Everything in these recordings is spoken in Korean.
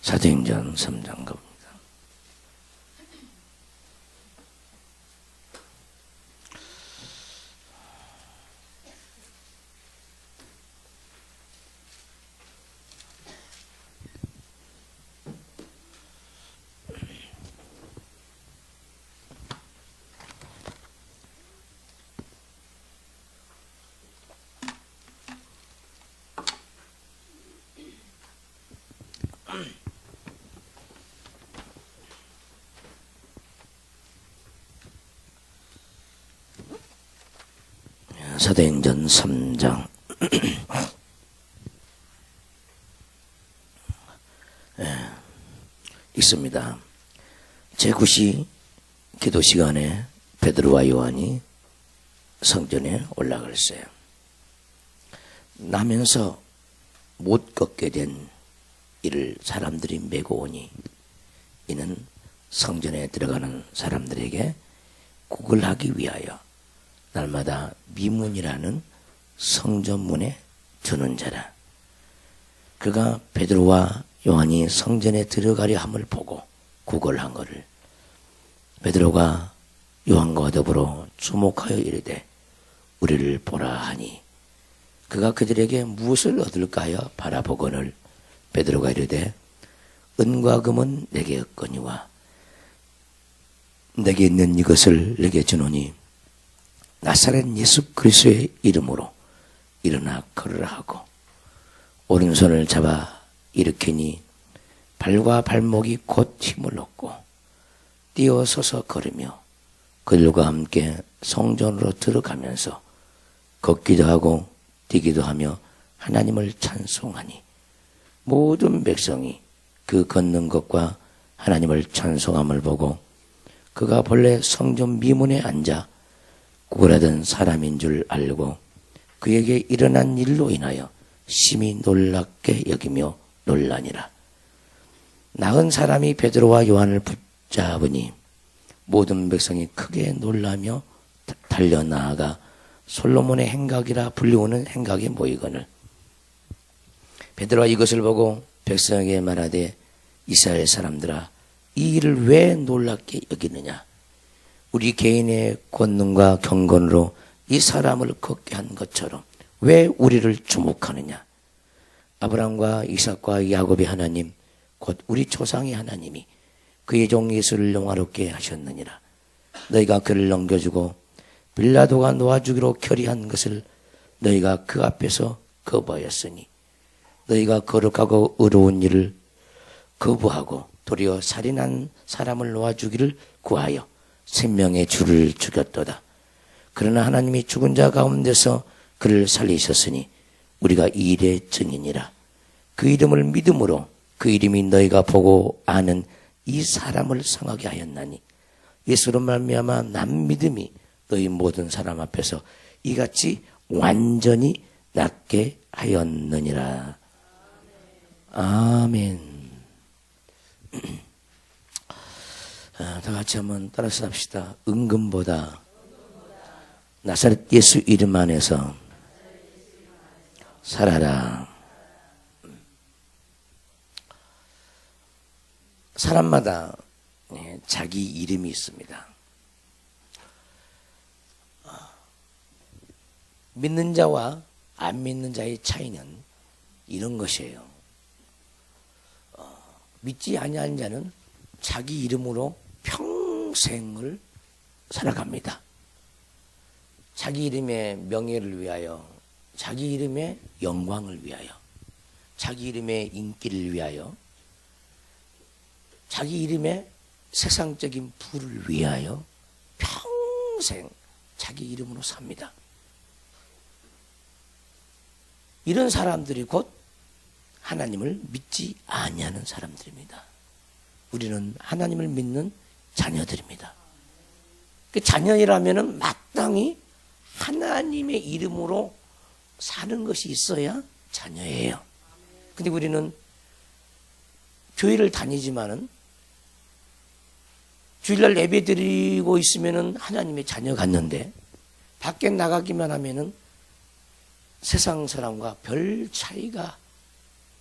사도행전 3장 갑니다. 사도행전 3장 있습니다. 제9시 기도 시간에 베드로와 요한이 성전에 올라갔어요. 나면서 못 걷게 된 이를 사람들이 메고 오니 이는 성전에 들어가는 사람들에게 구걸하기 위하여 날마다 미문이라는 성전문에 두는 자라. 그가 베드로와 요한이 성전에 들어가려 함을 보고 구걸한 것을 베드로가 요한과 더불어 주목하여 이르되 우리를 보라 하니 그가 그들에게 무엇을 얻을까 하여 바라보거늘 베드로가 이르되 은과 금은 내게 없거니와 내게 있는 이것을 내게 주노니 나사렛 예수 그리스도의 이름으로 일어나 걸으라 하고 오른손을 잡아 일으키니 발과 발목이 곧 힘을 얻고 뛰어서서 걸으며 그들과 함께 성전으로 들어가면서 걷기도 하고 뛰기도 하며 하나님을 찬송하니 모든 백성이 그 걷는 것과 하나님을 찬송함을 보고 그가 본래 성전 미문에 앉아 구걸하던 사람인 줄 알고 그에게 일어난 일로 인하여 심히 놀랍게 여기며 놀라니라. 나은 사람이 베드로와 요한을 붙잡으니 모든 백성이 크게 놀라며 달려나아가 솔로몬의 행각이라 불리우는 행각에 모이거늘 베드로가 이것을 보고 백성에게 말하되 이스라엘 사람들아 이 일을 왜 놀랍게 여기느냐. 우리 개인의 권능과 경건으로 이 사람을 걷게 한 것처럼 왜 우리를 주목하느냐. 아브라함과 이삭과 야곱의 하나님 곧 우리 조상의 하나님이 그의 종 예수를 영화롭게 하셨느니라. 너희가 그를 넘겨주고 빌라도가 놓아주기로 결의한 것을 너희가 그 앞에서 거부하였으니 너희가 거룩하고 의로운 일을 거부하고 도리어 살인한 사람을 놓아주기를 구하여 생명의 주를 죽였도다. 그러나 하나님이 죽은 자 가운데서 그를 살리셨으니 우리가 이 일의 증인이라. 그 이름을 믿음으로 그 이름이 너희가 보고 아는 이 사람을 성하게 하였나니 예수로 말미암아 남 믿음이 너희 모든 사람 앞에서 이같이 완전히 낫게 하였느니라. 아멘. 다 같이 한번 따라서 합시다. 은금보다 나사렛 예수 이름 안에서 살아라. 사람마다 자기 이름이 있습니다. 믿는 자와 안 믿는 자의 차이는 이런 것이에요. 믿지 아니하는 자는 자기 이름으로 평생을 살아갑니다. 자기 이름의 명예를 위하여, 자기 이름의 영광을 위하여, 자기 이름의 인기를 위하여, 자기 이름의 세상적인 부를 위하여 평생 자기 이름으로 삽니다. 이런 사람들이 곧 하나님을 믿지 아니하는 사람들입니다. 우리는 하나님을 믿는 자녀들입니다. 그 자녀이라면은 마땅히 하나님의 이름으로 사는 것이 있어야 자녀예요. 근데 우리는 교회를 다니지만은 주일날 예배 드리고 있으면은 하나님의 자녀 같는데 밖에 나가기만 하면은 세상 사람과 별 차이가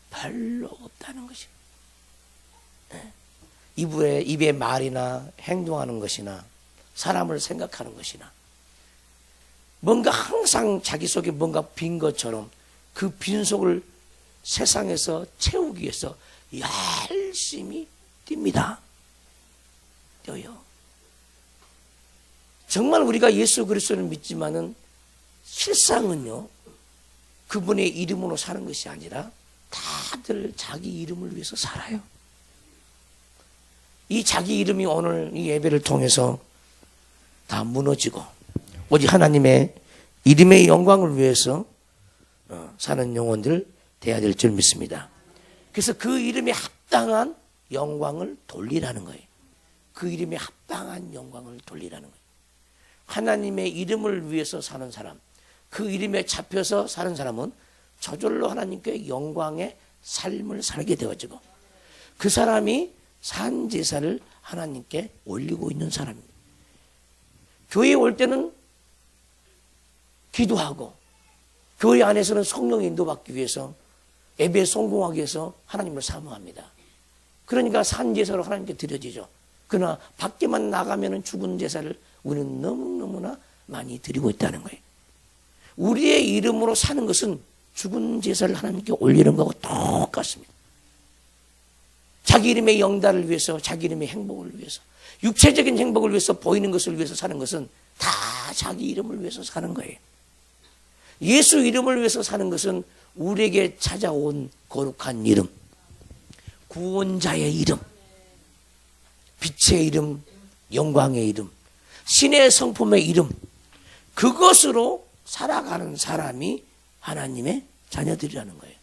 별로 없다는 것입니다. 입의 말이나 행동하는 것이나 사람을 생각하는 것이나 뭔가 항상 자기 속에 뭔가 빈 것처럼 그 빈속을 세상에서 채우기 위해서 열심히 뜁니다. 뛰어요. 정말 우리가 예수 그리스도를 믿지만은 실상은요, 그분의 이름으로 사는 것이 아니라 다들 자기 이름을 위해서 살아요. 이 자기 이름이 오늘 이 예배를 통해서 다 무너지고 오직 하나님의 이름의 영광을 위해서 사는 영혼들 돼야 될 줄 믿습니다. 그래서 그 이름에 합당한 영광을 돌리라는 거예요. 그 이름에 합당한 영광을 돌리라는 거예요. 하나님의 이름을 위해서 사는 사람, 그 이름에 잡혀서 사는 사람은 저절로 하나님께 영광의 삶을 살게 되어지고 그 사람이 산 제사를 하나님께 올리고 있는 사람입니다. 교회에 올 때는 기도하고 교회 안에서는 성령의 인도받기 위해서 예배에 성공하기 위해서 하나님을 사모합니다. 그러니까 산 제사로 하나님께 드려지죠. 그러나 밖에만 나가면 죽은 제사를 우리는 너무너무나 많이 드리고 있다는 거예요. 우리의 이름으로 사는 것은 죽은 제사를 하나님께 올리는 거하고 똑같습니다. 자기 이름의 영달을 위해서, 자기 이름의 행복을 위해서, 육체적인 행복을 위해서, 보이는 것을 위해서 사는 것은 다 자기 이름을 위해서 사는 거예요. 예수 이름을 위해서 사는 것은 우리에게 찾아온 거룩한 이름, 구원자의 이름, 빛의 이름, 영광의 이름, 신의 성품의 이름, 그것으로 살아가는 사람이 하나님의 자녀들이라는 거예요.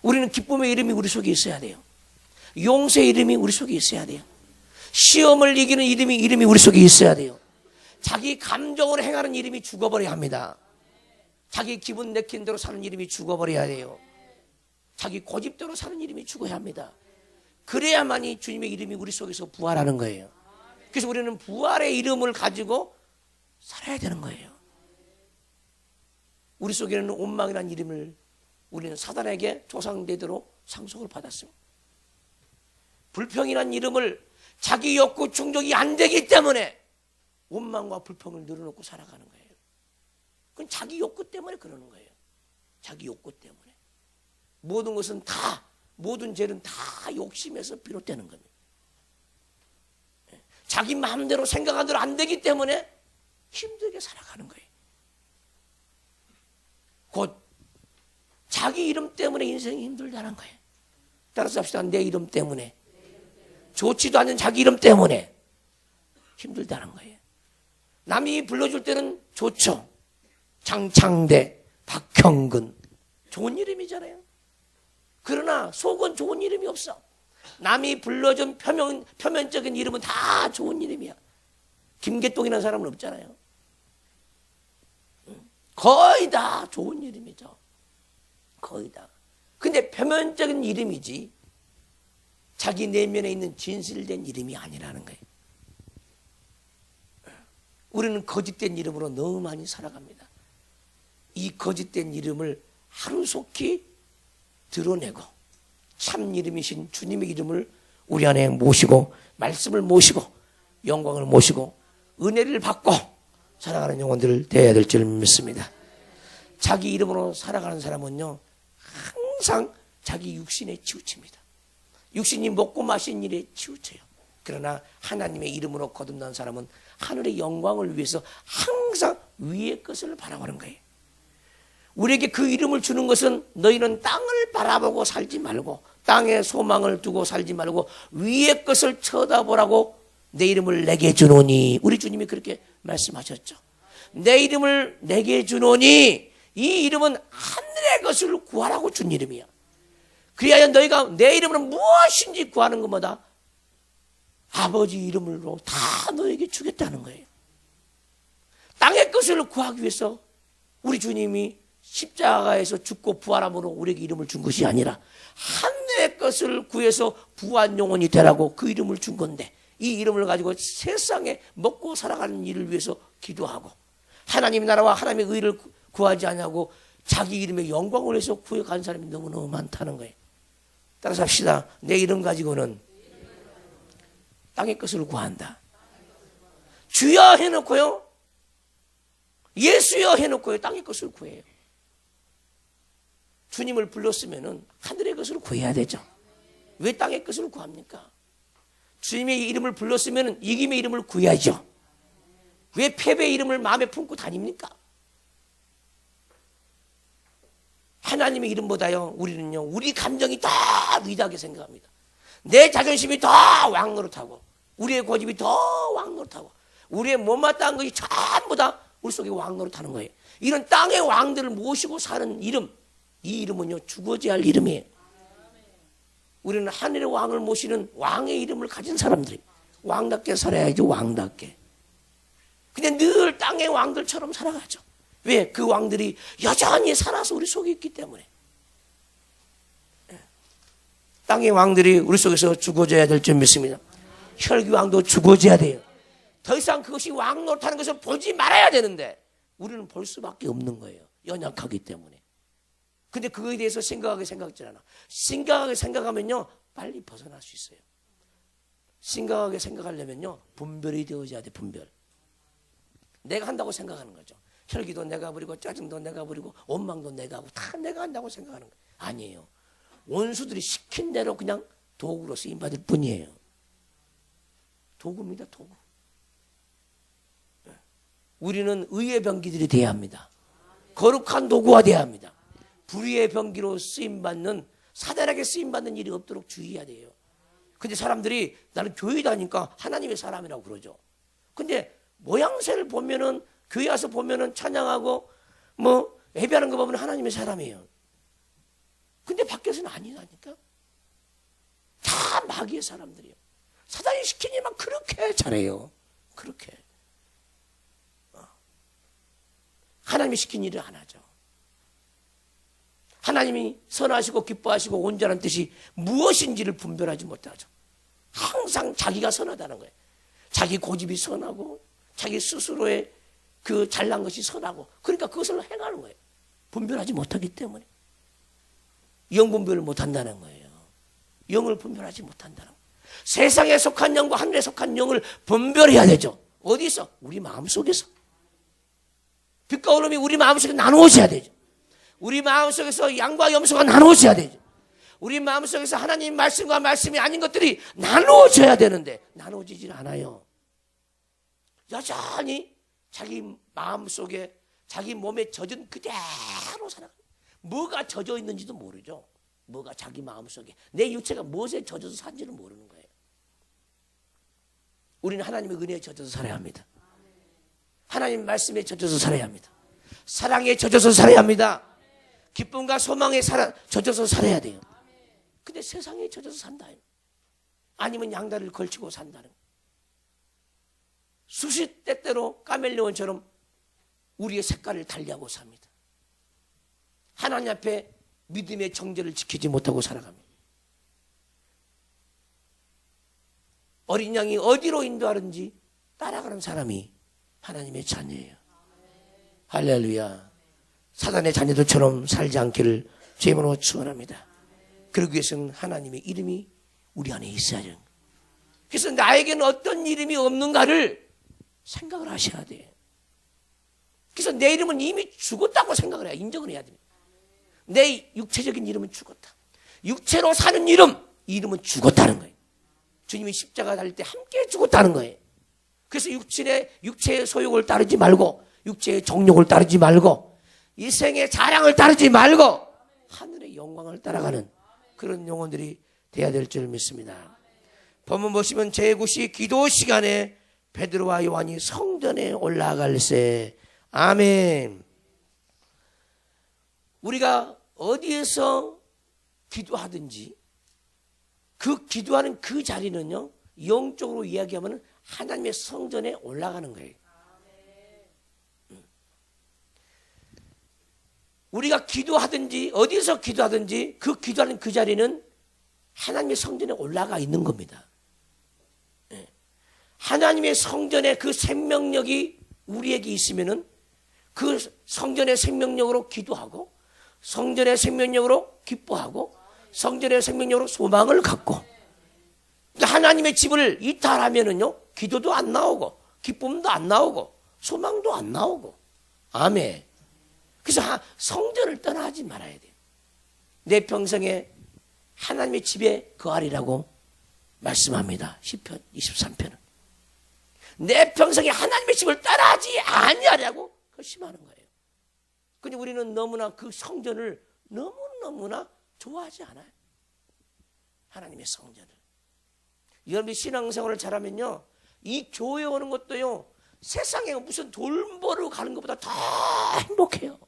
우리는 기쁨의 이름이 우리 속에 있어야 돼요. 용서의 이름이 우리 속에 있어야 돼요. 시험을 이기는 이름이 우리 속에 있어야 돼요. 자기 감정으로 행하는 이름이 죽어버려야 합니다. 자기 기분 내키는 대로 사는 이름이 죽어버려야 돼요. 자기 고집대로 사는 이름이 죽어야 합니다. 그래야만이 주님의 이름이 우리 속에서 부활하는 거예요. 그래서 우리는 부활의 이름을 가지고 살아야 되는 거예요. 우리 속에는 원망이라는 이름을 우리는 사단에게 조상대대로 상속을 받았습니다. 불평이라는 이름을 자기 욕구 충족이 안 되기 때문에 원망과 불평을 늘어놓고 살아가는 거예요. 그건 자기 욕구 때문에 그러는 거예요. 자기 욕구 때문에. 모든 것은 다, 모든 죄는 다 욕심에서 비롯되는 겁니다. 자기 마음대로 생각한 대로 안 되기 때문에 힘들게 살아가는 거예요. 곧 자기 이름 때문에 인생이 힘들다는 거예요. 따라서 합시다. 내 이름 때문에, 좋지도 않은 자기 이름 때문에 힘들다는 거예요. 남이 불러줄 때는 좋죠. 장창대, 박형근, 좋은 이름이잖아요. 그러나 속은 좋은 이름이 없어. 남이 불러준 표면적인 이름은 다 좋은 이름이야. 김계똥이라는 사람은 없잖아요. 거의 다 좋은 이름이죠. 거의 다. 근데 표면적인 이름이지 자기 내면에 있는 진실된 이름이 아니라는 거예요. 우리는 거짓된 이름으로 너무 많이 살아갑니다. 이 거짓된 이름을 하루속히 드러내고 참 이름이신 주님의 이름을 우리 안에 모시고 말씀을 모시고 영광을 모시고 은혜를 받고 살아가는 영혼들 되어야 될 줄 믿습니다. 자기 이름으로 살아가는 사람은요 항상 자기 육신에 치우칩니다. 육신이 먹고 마신 일에 치우쳐요. 그러나 하나님의 이름으로 거듭난 사람은 하늘의 영광을 위해서 항상 위의 것을 바라보는 거예요. 우리에게 그 이름을 주는 것은 너희는 땅을 바라보고 살지 말고 땅에 소망을 두고 살지 말고 위의 것을 쳐다보라고 내 이름을 내게 주노니, 우리 주님이 그렇게 말씀하셨죠. 내 이름을 내게 주노니, 이 이름은 하늘의 것을 구하라고 준 이름이야. 그리하여 너희가 내 이름으로 무엇인지 구하는 것마다 아버지 이름으로 다 너에게 주겠다는 거예요. 땅의 것을 구하기 위해서 우리 주님이 십자가에서 죽고 부활함으로 우리에게 이름을 준 것이 아니라 하늘의 것을 구해서 부한 영혼이 되라고 그 이름을 준 건데, 이 이름을 가지고 세상에 먹고 살아가는 일을 위해서 기도하고 하나님의 나라와 하나님의 의를 구하지 않냐고 자기 이름의 영광을 위해서 구해간 사람이 너무너무 많다는 거예요. 따라서 합시다. 내 이름 가지고는 땅의 것을 구한다. 주여 해놓고요, 예수여 해놓고요, 땅의 것을 구해요. 주님을 불렀으면은 하늘의 것을 구해야 되죠. 왜 땅의 것을 구합니까? 주님의 이름을 불렀으면은 이김의 이름을 구해야죠. 왜 패배의 이름을 마음에 품고 다닙니까? 하나님의 이름보다요, 우리는요, 우리 감정이 더 위대하게 생각합니다. 내 자존심이 더 왕노릇하고, 우리의 고집이 더 왕노릇하고, 우리의 못마땅한 것이 전부 다 우리 속에 왕노릇하는 거예요. 이런 땅의 왕들을 모시고 사는 이름, 이 이름은요, 죽어져야 할 이름이에요. 우리는 하늘의 왕을 모시는 왕의 이름을 가진 사람들이 왕답게 살아야죠. 왕답게. 근데 늘 땅의 왕들처럼 살아가죠. 왜? 그 왕들이 여전히 살아서 우리 속에 있기 때문에. 땅의 왕들이 우리 속에서 죽어져야 될 줄 믿습니다. 혈기왕도 죽어져야 돼요. 더 이상 그것이 왕노릇하는 것을 보지 말아야 되는데 우리는 볼 수밖에 없는 거예요. 연약하기 때문에. 근데 그거에 대해서 심각하게 생각하지 않아. 심각하게 생각하면요, 빨리 벗어날 수 있어요. 심각하게 생각하려면요, 분별이 되어져야 돼. 분별. 내가 한다고 생각하는 거죠. 혈기도 내가 부리고 짜증도 내가 부리고 원망도 내가 하고 다 내가 한다고 생각하는 거예요. 아니에요. 원수들이 시킨 대로 그냥 도구로 쓰임받을 뿐이에요. 도구입니다. 도구. 우리는 의의 병기들이 돼야 합니다. 거룩한 도구가 돼야 합니다. 불의의 병기로 쓰임받는, 사단에게 쓰임받는 일이 없도록 주의해야 돼요. 근데 사람들이 나는 교회 다니니까 하나님의 사람이라고 그러죠. 근데 모양새를 보면은, 교회 와서 보면은 찬양하고 뭐 예배하는 거 보면 하나님의 사람이에요. 근데 밖에서는 아니라니까. 다 마귀의 사람들이에요. 사단이 시킨 일만 그렇게 잘해요. 그렇게. 하나님이 시킨 일을 안 하죠. 하나님이 선하시고 기뻐하시고 온전한 뜻이 무엇인지를 분별하지 못하죠. 항상 자기가 선하다는 거예요. 자기 고집이 선하고 자기 스스로의 그 잘난 것이 선하고, 그러니까 그것을 행하는 거예요. 분별하지 못하기 때문에. 영 분별을 못한다는 거예요. 영을 분별하지 못한다는 거예요. 세상에 속한 영과 하늘에 속한 영을 분별해야 되죠. 어디서? 우리 마음속에서. 빛과 어둠이 우리 마음속에 나누어져야 되죠. 우리 마음속에서 양과 염소가 나누어져야 되죠. 우리 마음속에서 하나님 말씀과 말씀이 아닌 것들이 나누어져야 되는데 나누어지질 않아요. 여전히 자기 마음속에 자기 몸에 젖은 그대로 살아가요. 뭐가 젖어 있는지도 모르죠. 뭐가 자기 마음속에, 내 육체가 무엇에 젖어서 산지를 모르는 거예요. 우리는 하나님의 은혜에 젖어서 살아야 합니다. 하나님 말씀에 젖어서 살아야 합니다. 사랑에 젖어서 살아야 합니다. 기쁨과 소망에 젖어서 살아야 돼요. 근데 세상에 젖어서 산다. 아니면 양다리를 걸치고 산다는. 수시 때때로 카멜레온처럼 우리의 색깔을 달리하고 삽니다. 하나님 앞에 믿음의 정죄를 지키지 못하고 살아갑니다. 어린 양이 어디로 인도하는지 따라가는 사람이 하나님의 자녀예요. 할렐루야. 사단의 자녀들처럼 살지 않기를 주님으로 축원합니다. 그러기 위해서는 하나님의 이름이 우리 안에 있어야 돼요. 그래서 나에게는 어떤 이름이 없는가를 생각을 하셔야 돼요. 그래서 내 이름은 이미 죽었다고 생각을 해야, 인정을 해야 됩니다. 내 육체적인 이름은 죽었다. 육체로 사는 이름, 이 이름은 죽었다는 거예요. 주님이 십자가 달릴 때 함께 죽었다는 거예요. 그래서 육체의 소욕을 따르지 말고, 육체의 정욕을 따르지 말고, 이 생의 자랑을 따르지 말고 하늘의 영광을 따라가는 그런 영혼들이 돼야 될 줄 믿습니다. 본문 보시면 제9시 기도 시간에 베드로와 요한이 성전에 올라갈새. 아멘. 우리가 어디에서 기도하든지 그 기도하는 그 자리는요, 영적으로 이야기하면 하나님의 성전에 올라가는 거예요. 우리가 기도하든지 어디서 기도하든지 그 기도하는 그 자리는 하나님의 성전에 올라가 있는 겁니다. 하나님의 성전에 그 생명력이 우리에게 있으면은 그 성전의 생명력으로 기도하고 성전의 생명력으로 기뻐하고 성전의 생명력으로 소망을 갖고 하나님의 집을 이탈하면은요, 기도도 안 나오고 기쁨도 안 나오고 소망도 안 나오고. 아멘. 그래서 성전을 떠나지 말아야 돼요. 내 평생에 하나님의 집에 거하리라고 말씀합니다. 시편 23편은. 내 평생에 하나님의 집을 떠나지 아니하라고 결심하는 거예요. 근데 우리는 너무나 그 성전을 너무나 좋아하지 않아요. 하나님의 성전을. 여러분이 신앙생활을 잘하면요, 이 교회 오는 것도요, 세상에 무슨 돈 벌어 가는 것보다 더 행복해요.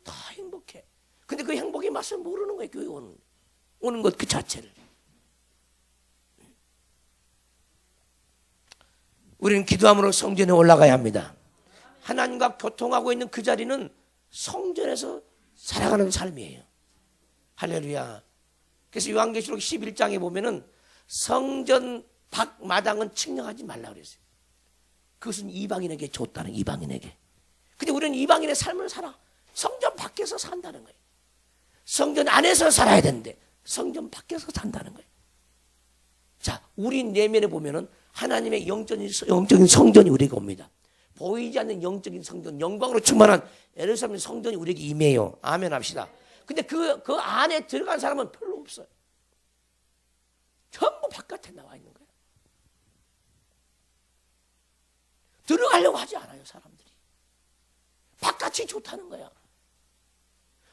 더 행복해. 근데 그 행복의 맛을 모르는 거예요. 교회 오는 것 그 자체를. 우리는 기도함으로 성전에 올라가야 합니다. 하나님과 교통하고 있는 그 자리는 성전에서 살아가는 삶이에요. 할렐루야. 그래서 요한계시록 11장에 보면은 성전 밖 마당은 측량하지 말라 그랬어요. 그것은 이방인에게 줬다는, 이방인에게. 근데 우리는 이방인의 삶을 살아. 성전 밖에서 산다는 거예요. 성전 안에서 살아야 되는데 성전 밖에서 산다는 거예요. 자, 우리 내면에 보면은 하나님의 영적인 성전이 우리에게 옵니다. 보이지 않는 영적인 성전, 영광으로 충만한 예루살렘 성전이 우리에게 임해요. 아멘 합시다. 근데 그 안에 들어간 사람은 별로 없어요. 전부 바깥에 나와 있는 거예요. 들어가려고 하지 않아요, 사람들이. 바깥이 좋다는 거야.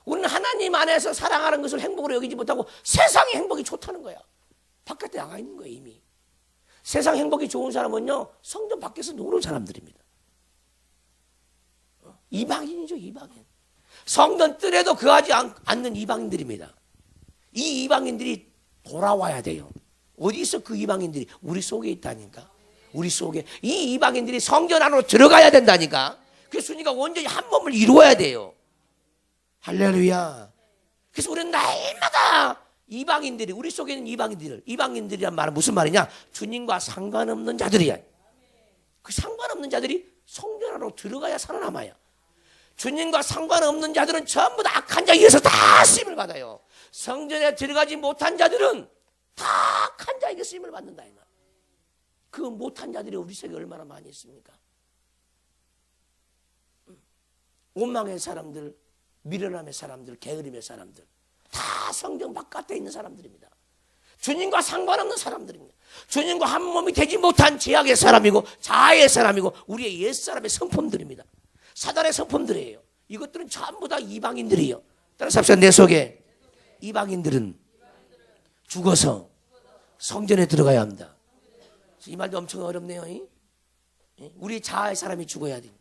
우리는 하나님 안에서 사랑하는 것을 행복으로 여기지 못하고 세상의 행복이 좋다는 거야. 바깥에 나가 있는 거예요, 이미. 세상 행복이 좋은 사람은요, 성전 밖에서 노는 사람들입니다. 이방인이죠, 이방인. 성전 뜰에도 거하지 않는 이방인들입니다. 이 이방인들이 돌아와야 돼요. 어디 있어 그 이방인들이? 우리 속에 있다니까. 우리 속에. 이 이방인들이 성전 안으로 들어가야 된다니까. 그래서 우리가 온전히 한 몸을 이루어야 돼요. 할렐루야. 그래서 우리는 날마다 이방인들이, 우리 속에 있는 이방인들이란 말은 무슨 말이냐? 주님과 상관없는 자들이야. 그 상관없는 자들이 성전 안으로 들어가야 살아남아요. 주님과 상관없는 자들은 전부 다 악한 자에 의해서 다 쓰임을 받아요. 성전에 들어가지 못한 자들은 다 악한 자에게 쓰임을 받는다. 그 못한 자들이 우리 속에 얼마나 많이 있습니까? 원망의 사람들, 미련함의 사람들, 게으름의 사람들, 다 성전 바깥에 있는 사람들입니다. 주님과 상관없는 사람들입니다. 주님과 한 몸이 되지 못한 죄악의 사람이고 자아의 사람이고 우리의 옛사람의 성품들입니다. 사단의 성품들이에요. 이것들은 전부 다 이방인들이에요. 따라서 합시다. 내 속에 이방인들은 죽어서 성전에 들어가야 합니다. 이 말도 엄청 어렵네요. 우리 자아의 사람이 죽어야 돼요.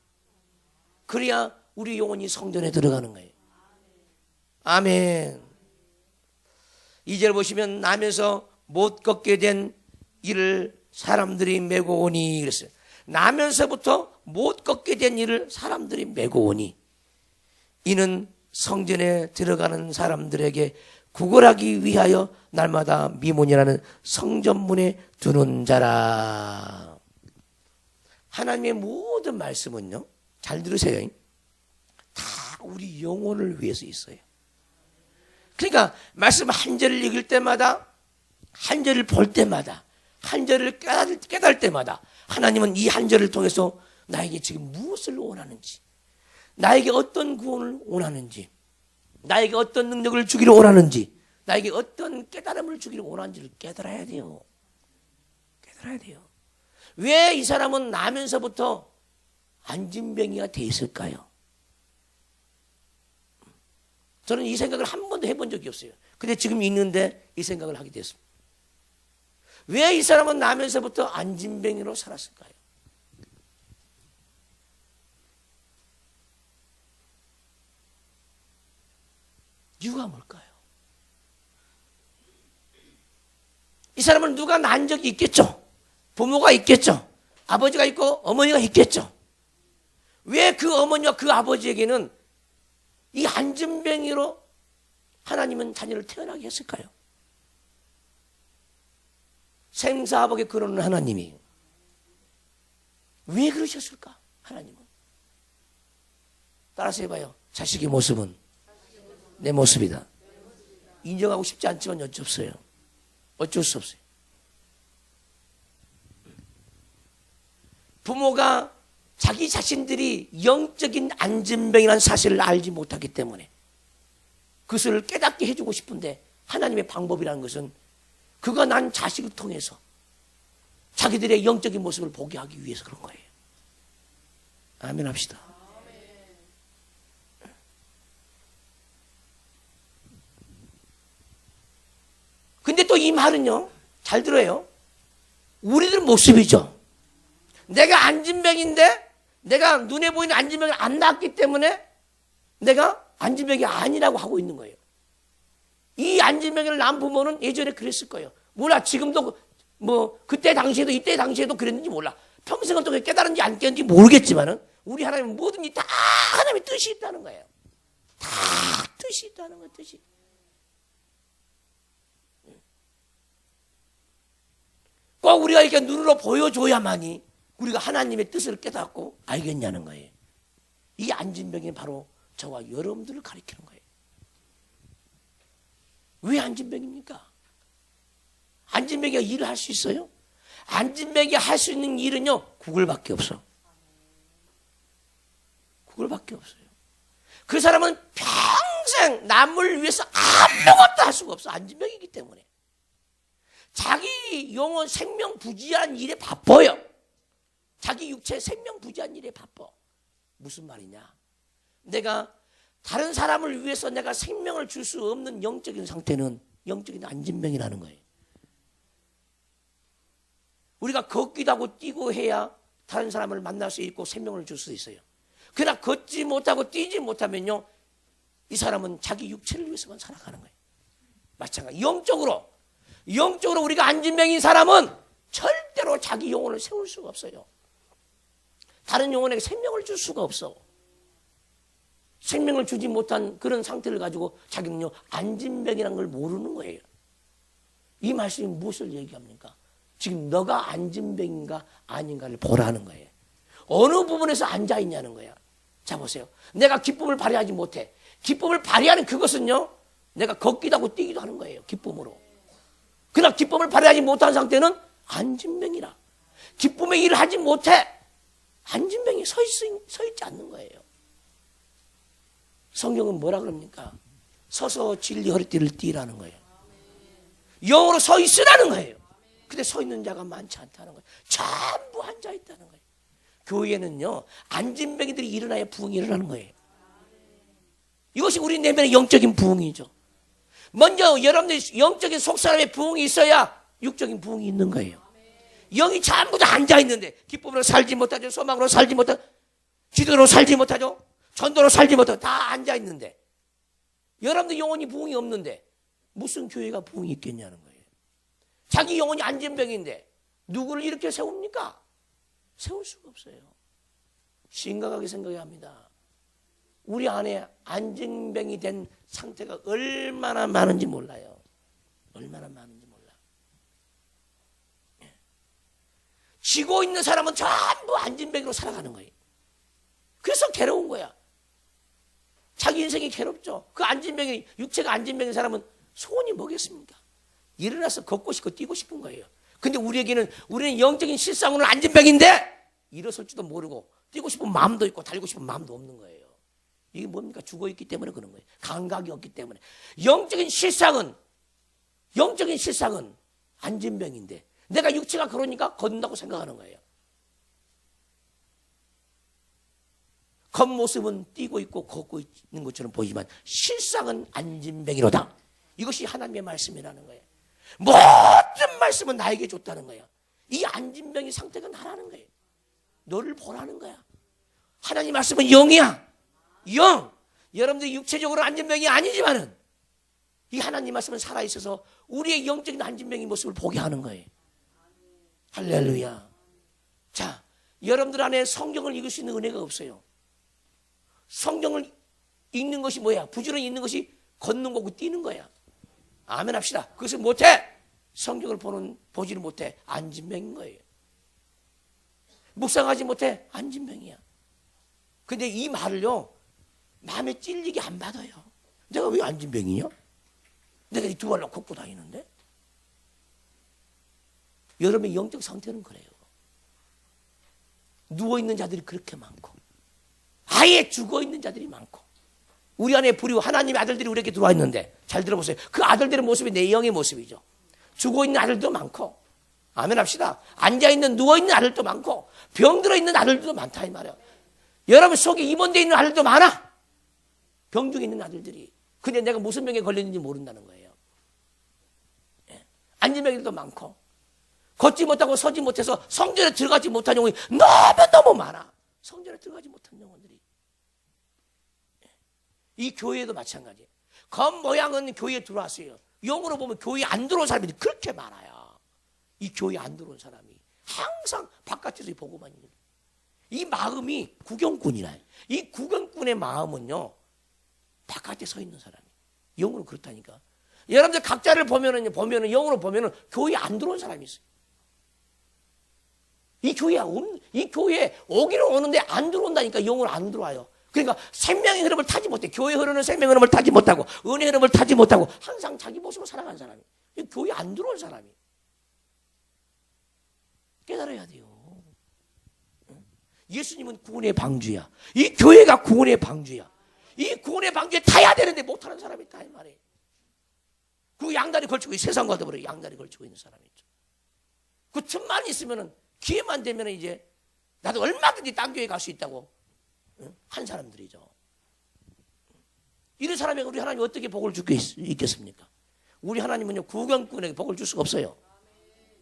그래야 우리 영혼이 성전에 들어가는 거예요. 아멘. 2절 보시면 나면서 못 걷게 된 일을 사람들이 메고 오니 그랬어요. 나면서부터 못 걷게 된 일을 사람들이 메고 오니 이는 성전에 들어가는 사람들에게 구걸하기 위하여 날마다 미문이라는 성전문에 두는 자라. 하나님의 모든 말씀은요, 잘 들으세요. 다 우리 영혼을 위해서 있어요. 그러니까 말씀 한 절을 읽을 때마다, 한 절을 볼 때마다, 한 절을 깨달을 때마다 하나님은 이 한 절을 통해서 나에게 지금 무엇을 원하는지, 나에게 어떤 구원을 원하는지, 나에게 어떤 능력을 주기를 원하는지, 나에게 어떤 깨달음을 주기를 원하는지를 깨달아야 돼요. 깨달아야 돼요. 왜 이 사람은 나면서부터 안진뱅이가 돼 있을까요? 저는 이 생각을 한 번도 해본 적이 없어요. 근데 지금 있는데 이 생각을 하게 됐습니다. 왜 이 사람은 나면서부터 안진뱅이로 살았을까요? 이유가 뭘까요? 이 사람은 누가 난 적이 있겠죠. 부모가 있겠죠. 아버지가 있고 어머니가 있겠죠. 왜 그 어머니와 그 아버지에게는 이 안진뱅이로 하나님은 자녀를 태어나게 했을까요? 생사하복의 근원은 하나님이에요. 왜 그러셨을까? 하나님은. 따라서 해봐요. 자식의 모습은 내 모습이다. 인정하고 싶지 않지만 어쩔 수 없어요. 어쩔 수 없어요. 부모가 자기 자신들이 영적인 안진병이라는 사실을 알지 못하기 때문에 그것을 깨닫게 해주고 싶은데 하나님의 방법이라는 것은 그가 난 자식을 통해서 자기들의 영적인 모습을 보게 하기 위해서 그런 거예요. 아멘 합시다. 근데 또 이 말은요, 잘 들어요. 우리들 모습이죠. 내가 안진병인데 내가 눈에 보이는 안진병을 안 낳았기 때문에 내가 안진병이 아니라고 하고 있는 거예요. 이 안진병을 낳은 부모는 예전에 그랬을 거예요. 몰라, 지금도 뭐 그때 당시에도 이때 당시에도 그랬는지 몰라. 평생을 동안 깨달은지 안 깨달은지 모르겠지만은 우리 하나님은 뭐든지 다 하나님의 뜻이 있다는 거예요. 다 뜻이 있다는 거예요. 뜻이. 꼭 우리가 이렇게 눈으로 보여줘야만이 우리가 하나님의 뜻을 깨닫고 알겠냐는 거예요. 이 안진병이 바로 저와 여러분들을 가리키는 거예요. 왜 안진병입니까? 안진병이가 일을 할 수 있어요? 안진병이 할 수 있는 일은요, 구걸밖에 없어. 구걸밖에 없어요. 그 사람은 평생 남을 위해서 아무것도 할 수가 없어. 안진병이기 때문에. 자기 영혼 생명 부지한 일에 바빠요. 자기 육체 생명 부지한 일에 바빠. 무슨 말이냐? 내가 다른 사람을 위해서 내가 생명을 줄 수 없는 영적인 상태는 영적인 안진병이라는 거예요. 우리가 걷기도 하고 뛰고 해야 다른 사람을 만날 수 있고 생명을 줄 수 있어요. 그러나 걷지 못하고 뛰지 못하면요, 이 사람은 자기 육체를 위해서만 살아가는 거예요. 마찬가지. 영적으로 우리가 안진병인 사람은 절대로 자기 영혼을 세울 수가 없어요. 다른 영혼에게 생명을 줄 수가 없어. 생명을 주지 못한 그런 상태를 가지고 자기는요, 안진병이라는 걸 모르는 거예요. 이 말씀이 무엇을 얘기합니까? 지금 너가 안진병인가 아닌가를 보라는 거예요. 어느 부분에서 앉아있냐는 거야. 자, 보세요. 내가 기쁨을 발휘하지 못해. 기쁨을 발휘하는 그것은요, 내가 걷기도 하고 뛰기도 하는 거예요. 기쁨으로. 그러나 기쁨을 발휘하지 못한 상태는 안진병이라. 기쁨의 일을 하지 못해. 안진병이 서 있지 않는 거예요. 성경은 뭐라 그럽니까? 서서 진리 허리띠를 띠라는 거예요. 영으로 서 있으라는 거예요. 근데 서 있는 자가 많지 않다는 거예요. 전부 앉아 있다는 거예요. 교회는요, 안진병이들이 일어나야 부흥이 일어나는 거예요. 이것이 우리 내면의 영적인 부흥이죠. 먼저 여러분들 영적인 속사람의 부흥이 있어야 육적인 부흥이 있는 거예요. 영이 전부 다 앉아 있는데 기쁨으로 살지 못하죠. 소망으로 살지 못하죠. 기도로 살지 못하죠. 전도로 살지 못하죠. 다 앉아 있는데 여러분들 영혼이 부흥이 없는데 무슨 교회가 부흥이 있겠냐는 거예요. 자기 영혼이 안진병인데 누구를 이렇게 세웁니까? 세울 수가 없어요. 심각하게 생각해야 합니다. 우리 안에 안진병이 된 상태가 얼마나 많은지 몰라요. 얼마나 많은지 몰라. 지고 있는 사람은 전부 안진병으로 살아가는 거예요. 그래서 괴로운 거야. 자기 인생이 괴롭죠. 그 안진병이, 육체가 안진병인 사람은 소원이 뭐겠습니까? 일어나서 걷고 싶고 뛰고 싶은 거예요. 근데 우리는 영적인 실상으로는 안진병인데 일어설지도 모르고 뛰고 싶은 마음도 있고 달리고 싶은 마음도 없는 거예요. 이게 뭡니까? 죽어있기 때문에 그런 거예요. 감각이 없기 때문에. 영적인 실상은 안진병인데 내가 육체가 그러니까 걷는다고 생각하는 거예요. 겉모습은 뛰고 있고 걷고 있는 것처럼 보이지만 실상은 안진병이로다. 이것이 하나님의 말씀이라는 거예요. 모든 말씀은 나에게 줬다는 거예요. 이 안진병의 상태가 나라는 거예요. 너를 보라는 거야. 하나님 말씀은 영이야. 영. 여러분들이 육체적으로 안진병이 아니지만은 이 하나님 말씀은 살아있어서 우리의 영적인 안진병의 모습을 보게 하는 거예요. 할렐루야. 자, 여러분들 안에 성경을 읽을 수 있는 은혜가 없어요. 성경을 읽는 것이 뭐야? 부지런히 읽는 것이 걷는 거고 뛰는 거야. 아멘 합시다. 그것을 못해. 성경을 보지를 못해. 안진병인 거예요. 묵상하지 못해. 안진병이야. 근데 이 말을요, 마음에 찔리게 안 받아요. 내가 왜 안진병이냐? 내가 이 두 발로 걷고 다니는데? 여러분의 영적 상태는 그래요. 누워있는 자들이 그렇게 많고, 아예 죽어있는 자들이 많고, 우리 안에 불이 하나님의 아들들이 우리에게 들어와 있는데, 잘 들어보세요. 그 아들들의 모습이 내 영의 모습이죠. 죽어있는 아들도 많고, 아멘 합시다. 앉아있는, 누워있는 아들도 많고, 병들어 있는 아들도 많다, 이 말이야. 여러분 속에 입원되어 있는 아들도 많아. 병중에 있는 아들들이. 근데 내가 무슨 병에 걸렸는지 모른다는 거예요. 예. 안진병들도 많고, 걷지 못하고 서지 못해서 성전에 들어가지 못한 영혼이 너무너무 많아. 성전에 들어가지 못한 영혼들이. 예. 이 교회도 마찬가지예요. 겉모양은 교회에 들어왔어요. 영으로 보면 교회에 안 들어온 사람이 그렇게 많아요. 이 교회에 안 들어온 사람이 항상 바깥에서 보고만 있는. 이 마음이 구경꾼이라. 이 구경꾼의 마음은요, 바깥에 서 있는 사람이. 영으로 그렇다니까. 여러분들 각자를 보면은 영으로 보면은 교회에 안 들어온 사람이 있어요. 이 교회에 오기는 오는데 안 들어온다니까. 영으로 안 들어와요. 그러니까 생명의 흐름을 타지 못해. 교회 흐르는 생명의 흐름을 타지 못하고, 은혜의 흐름을 타지 못하고, 항상 자기 모습으로 살아간 사람이. 이 교회에 안 들어온 사람이. 깨달아야 돼요. 예수님은 구원의 방주야. 이 교회가 구원의 방주야. 이 구원의 방주에 타야 되는데 못하는 사람이 있다, 이 말이에요. 그 양다리 걸치고, 세상과 더불어 양다리 걸치고 있는 사람이 있죠. 그 틈만 있으면은, 기회만 되면은 이제, 나도 얼마든지 딴 교회 갈 수 있다고 한 사람들이죠. 이런 사람에게 우리 하나님이 어떻게 복을 줄 수 있겠습니까? 우리 하나님은요, 구경꾼에게 복을 줄 수가 없어요.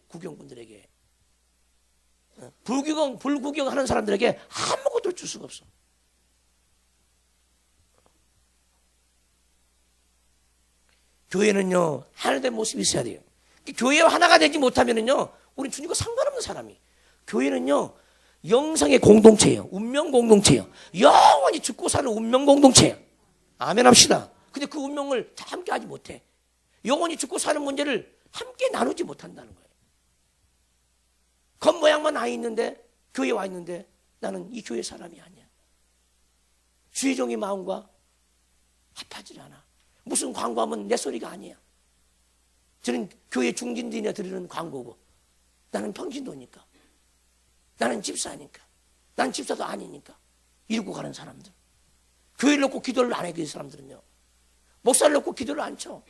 구경꾼들에게. 불구경하는 사람들에게 아무것도 줄 수가 없어. 교회는요, 하나된 모습이 있어야 돼요. 교회와 하나가 되지 못하면은요, 우리 주님과 상관없는 사람이. 교회는요, 영성의 공동체예요. 운명 공동체예요. 영원히 죽고 사는 운명 공동체예요. 아멘 합시다. 근데 그 운명을 다 함께 하지 못해. 영원히 죽고 사는 문제를 함께 나누지 못한다는 거예요. 겉모양만 와 있는데, 교회에 와 있는데, 나는 이 교회 사람이 아니야. 주의 종의 마음과 합하지 않아. 무슨 광고하면 내 소리가 아니야. 저는 교회 중진들이나 드리는 광고고, 나는 평신도니까, 나는 집사니까, 나는 집사도 아니니까 이러고 가는 사람들. 교회를 놓고 기도를 안 해. 그 사람들은요, 목사를 놓고 기도를 안 쳐.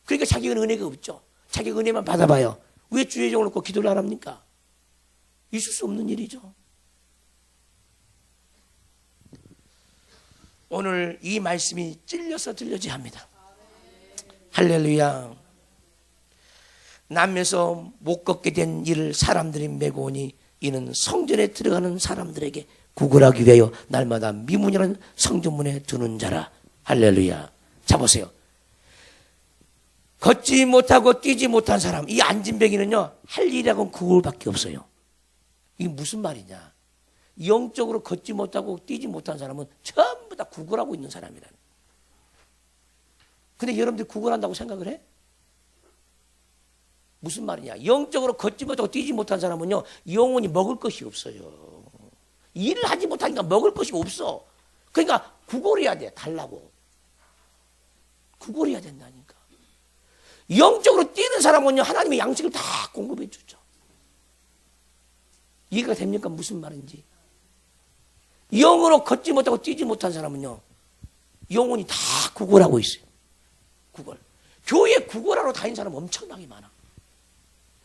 그러니까 자기가 은혜가 없죠. 자기가 은혜만 받아봐요. 왜 주의 종을 놓고 기도를 안 합니까? 있을 수 없는 일이죠. 오늘 이 말씀이 찔려서 들려져야 합니다. 할렐루야. 남에서 못 걷게 된 일을 사람들이 메고 오니 이는 성전에 들어가는 사람들에게 구걸하기 위하여 날마다 미문이라는 성전문에 두는 자라. 할렐루야. 자 보세요. 걷지 못하고 뛰지 못한 사람, 이 안진뱅이는요, 할 일이라고는 그걸밖에 없어요. 이게 무슨 말이냐? 영적으로 걷지 못하고 뛰지 못한 사람은 전부 다 구걸하고 있는 사람이라는. 근데 여러분들이 구걸한다고 생각을 해? 무슨 말이냐? 영적으로 걷지 못하고 뛰지 못한 사람은요, 영혼이 먹을 것이 없어요. 일을 하지 못하니까 먹을 것이 없어. 그러니까 구걸해야 돼. 달라고. 구걸해야 된다니까. 영적으로 뛰는 사람은요, 하나님의 양식을 다 공급해 주죠. 이해가 됩니까? 무슨 말인지. 영으로 걷지 못하고 뛰지 못한 사람은요, 영혼이 다 구걸하고 있어요. 구걸. 교회 구걸하러 다니는 사람 엄청나게 많아.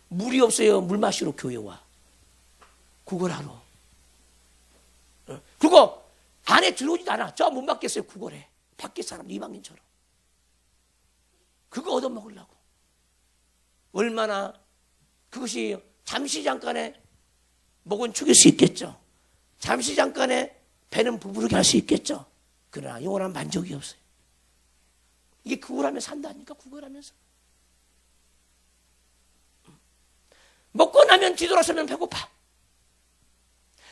물이 없어요. 물 마시러 교회 와. 구걸하러. 그리고 안에 들어오지도 않아. 저 문 밖에 있어요. 구걸해. 밖에 사람 이방인처럼. 그거 얻어먹으려고. 얼마나 그것이 잠시 잠깐에 목은 축일 수 있겠죠. 잠시 잠깐에 배는 부부르게 할 수 있겠죠. 그러나 영원한 만족이 없어요. 이게 구걸하며 산다니까. 구걸하면서. 먹고 나면 뒤돌아서면 배고파.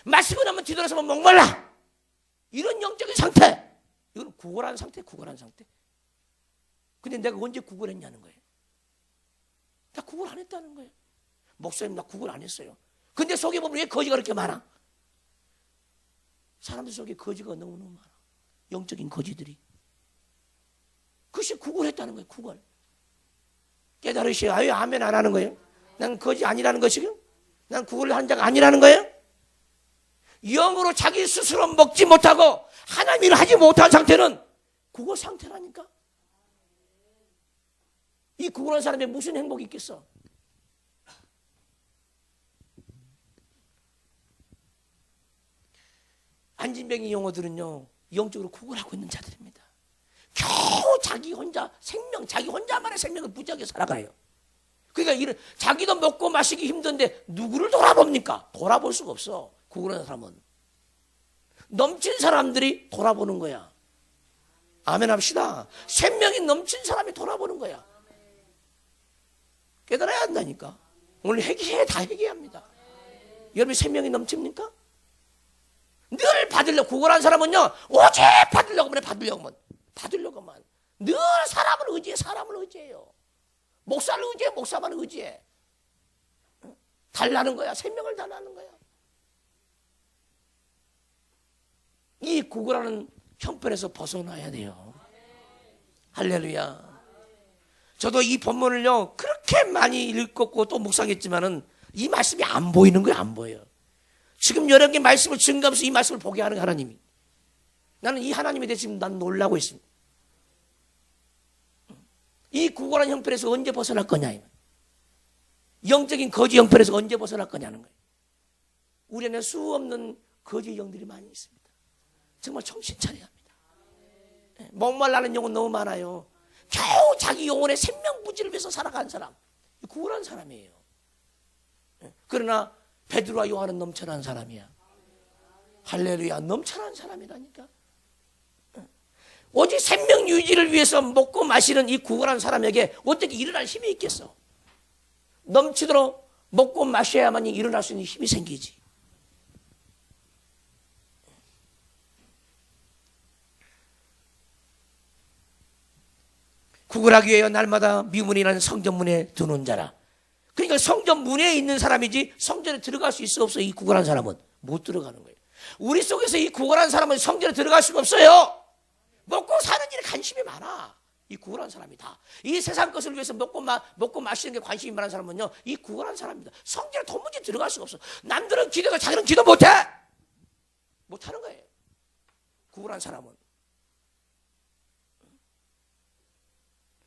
마시고 나면 뒤돌아서면 목말라. 이런 영적인 상태. 이건 구걸한 상태, 구걸한 상태. 근데 내가 언제 구걸했냐는 거예요. 나 구걸 안 했다는 거예요. 목사님, 나 구걸 안 했어요. 근데 속에 보면 왜 거지가 그렇게 많아? 사람들 속에 거지가 너무너무 많아. 영적인 거지들이. 그것이 구걸했다는 거예요. 구걸. 깨달으시오. 아유, 아멘 안 하는 거예요. 난 거지 아니라는 것이고, 난 구걸을 한 자가 아니라는 거예요. 영으로 자기 스스로 먹지 못하고 하나님 일을 하지 못한 상태는 구걸 상태라니까. 이 구걸한 사람이 무슨 행복이 있겠어? 안진뱅이 용어들은요, 영적으로 구걸하고 있는 자들입니다. 겨우 자기 혼자 생명, 자기 혼자만의 생명을 부지하게 살아가요. 그러니까 이런 자기도 먹고 마시기 힘든데 누구를 돌아봅니까? 돌아볼 수가 없어. 구걸하는 사람은 넘친 사람들이 돌아보는 거야. 아멘 합시다. 생명이 넘친 사람이 돌아보는 거야. 깨달아야 한다니까. 오늘 다 회개합니다. 여러분이 생명이 넘칩니까? 늘 받으려고, 구걸한 사람은요, 오직 받으려고만. 늘 사람을 의지해, 사람을 의지해요. 목사를 의지해, 목사만 의지해. 달라는 거야, 생명을 달라는 거야. 이 구걸하는 형편에서 벗어나야 돼요. 할렐루야. 저도 이 본문을요, 그렇게 많이 읽었고 또 묵상했지만은 이 말씀이 안 보이는 거예요, 안 보여요. 지금 여러분께 말씀을 증거하면서 이 말씀을 보게 하는 하나님이. 나는 이 하나님에 대해서 지금 난 놀라고 있습니다. 이 구걸한 형편에서 언제 벗어날 거냐. 영적인 거지 형편에서 언제 벗어날 거냐는 거예요. 우리 안에 수 없는 거지 영들이 많이 있습니다. 정말 정신 차려야 합니다. 목말라는 영혼 너무 많아요. 겨우 자기 영혼의 생명부지를 위해서 살아간 사람, 구걸한 사람이에요. 그러나 베드로와 요한은 넘쳐난 사람이야. 할렐루야. 넘쳐난 사람이라니까. 오직 생명 유지를 위해서 먹고 마시는 이 구걸한 사람에게 어떻게 일어날 힘이 있겠어? 넘치도록 먹고 마셔야만이 일어날 수 있는 힘이 생기지. 구걸하기 위해 날마다 미문이라는 성전문에 드는 자라. 그러니까 성전 문에 있는 사람이지 성전에 들어갈 수 있어 없어? 이 구걸한 사람은 못 들어가는 거예요. 우리 속에서 이 구걸한 사람은 성전에 들어갈 수가 없어요. 먹고 사는 일에 관심이 많아. 이 구걸한 사람이다. 이 세상 것을 위해서 먹고 마시는 게 관심이 많은 사람은요, 이 구걸한 사람입니다. 성전에 도무지 들어갈 수가 없어. 남들은 기도가 자기는 기도 못해. 못하는 거예요. 구걸한 사람은.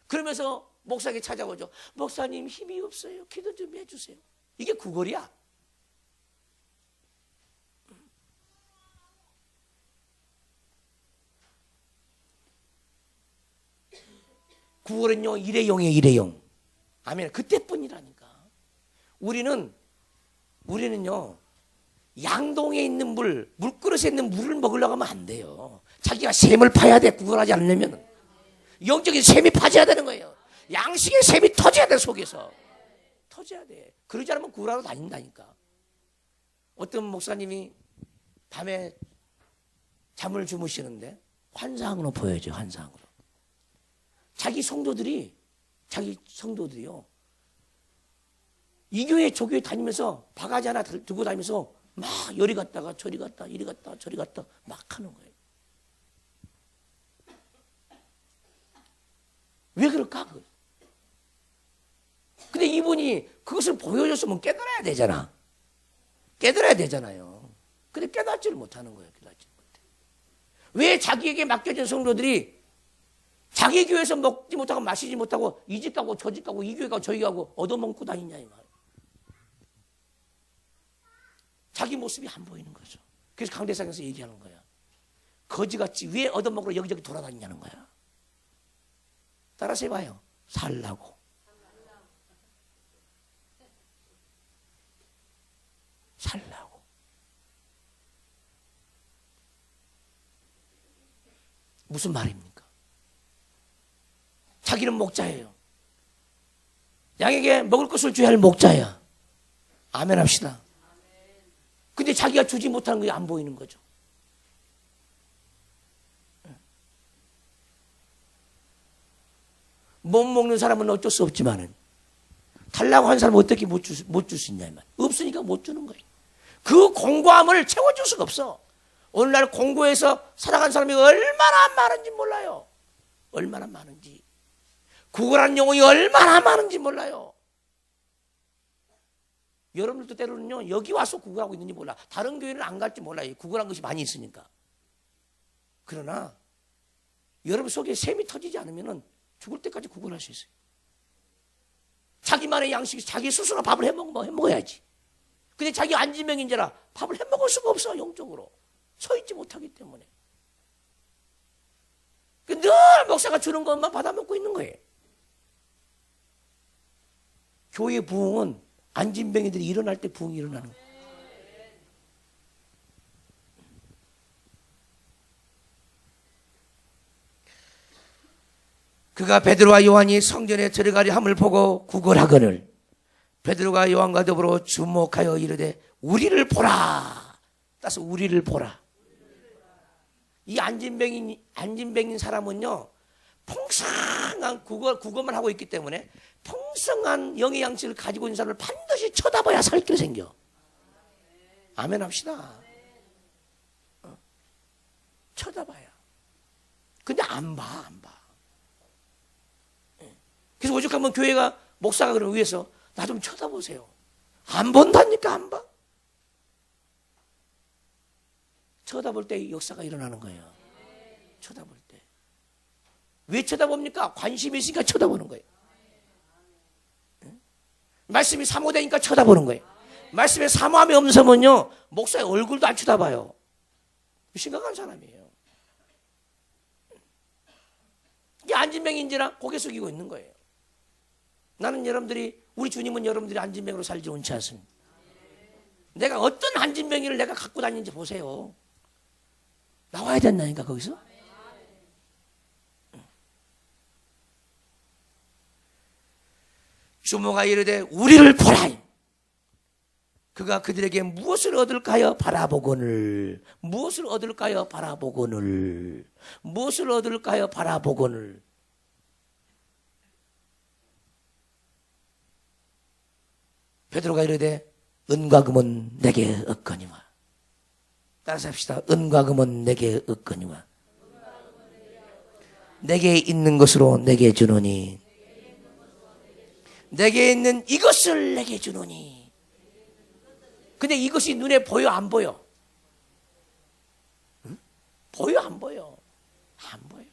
그러면서 목사에게 찾아오죠. 목사님 힘이 없어요. 기도 좀 해주세요. 이게 구걸이야. 구걸은요, 일회용이에요, 일회용. 아멘. 그때뿐이라니까. 우리는요, 양동에 있는 물그릇에 있는 물을 먹으려고 하면 안 돼요. 자기가 샘을 파야 돼, 구걸하지 않으려면. 영적인 샘이 파져야 되는 거예요. 양식의 샘이 터져야 돼, 속에서. 터져야 돼. 그러지 않으면 구걸하러 다닌다니까. 어떤 목사님이 밤에 잠을 주무시는데 환상으로 보여줘요, 환상으로. 자기 성도들이요, 이 교회 저 교회 다니면서 바가지 하나 들고 다니면서 막 요리 갔다가 저리 갔다, 이리 갔다 저리 갔다 막 하는 거예요. 왜 그럴까? 근데 이분이 그것을 보여줬으면 깨달아야 되잖아. 깨달아야 되잖아요. 근데 깨닫지를 못하는 거예요. 깨닫지 못해. 왜 자기에게 맡겨진 성도들이 자기 교회에서 먹지 못하고 마시지 못하고 이 집 가고 저 집 가고 이 교회 가고 저기 가고 얻어먹고 다니냐 이 말. 자기 모습이 안 보이는 거죠. 그래서 강대상에서 얘기하는 거야. 거지같이 왜 얻어먹으러 여기저기 돌아다니냐는 거야. 따라서 해봐요. 살라고. 살라고. 무슨 말입니까? 자기는 목자예요. 양에게 먹을 것을 줘야 할 목자야. 아멘 합시다. 근데 자기가 주지 못하는 게 안 보이는 거죠. 못 먹는 사람은 어쩔 수 없지만은 달라고 한 사람은 어떻게 못 줄 수 있냐 이 말. 없으니까 못 주는 거예요. 그 공고함을 채워줄 수가 없어. 오늘날 공고에서 살아간 사람이 얼마나 많은지 몰라요. 얼마나 많은지. 구걸하는 영혼이 얼마나 많은지 몰라요. 여러분들도 때로는요, 여기 와서 구걸하고 있는지 몰라. 다른 교회는 안 갈지 몰라요. 구걸한 것이 많이 있으니까. 그러나 여러분 속에 샘이 터지지 않으면 죽을 때까지 구걸할 수 있어요. 자기만의 양식이 자기 스스로 밥을 해먹어야지. 근데 자기 안진병인지라 밥을 해먹을 수가 없어. 영적으로 서 있지 못하기 때문에 늘 목사가 주는 것만 받아먹고 있는 거예요. 교회 부흥은 안진병이들이 일어날 때 부흥이 일어나는 거예요. 그가 베드로와 요한이 성전에 들어가려 함을 보고 구걸하거늘 베드로가 요한과 더불어 주목하여 이르되 우리를 보라. 따라서 우리를 보라. 이 안진병인 사람은요, 풍성한 국어만 하고 있기 때문에 풍성한 영의 양식을 가지고 있는 사람을 반드시 쳐다봐야 살 길이 생겨. 아멘 합시다. 쳐다봐야. 근데 안 봐. 그래서 오죽하면 교회가 목사가 그런 위해서 나 좀 쳐다보세요. 안 본다니까 안 봐. 쳐다볼 때 역사가 일어나는 거예요. 쳐다볼 때. 왜 쳐다봅니까? 관심이 있으니까 쳐다보는 거예요. 말씀이 사모되니까 쳐다보는 거예요. 말씀에 사모함이 없으면요, 목사의 얼굴도 안 쳐다봐요. 심각한 사람이에요. 이게 안진병인지라 고개 숙이고 있는 거예요. 나는 우리 주님은 여러분들이 안진병으로 살지 원치 않습니다. 내가 어떤 안진병이를 내가 갖고 다니는지 보세요. 나와야 된다니까 거기서. 주모가 이르되 우리를 보라. 그가 그들에게 무엇을 얻을까요? 바라보거늘. 무엇을 얻을까요? 바라보거늘. 무엇을 얻을까요? 바라보거늘. 베드로가 이르되 은과 금은 내게 없거니와. 따라서 합시다. 은과 금은 내게 없거니와. 내게 있는 것으로 내게 주노니. 내게 있는 이것을 내게 주노니. 근데 이것이 눈에 보여 안 보여? 응? 보여 안 보여? 안 보여.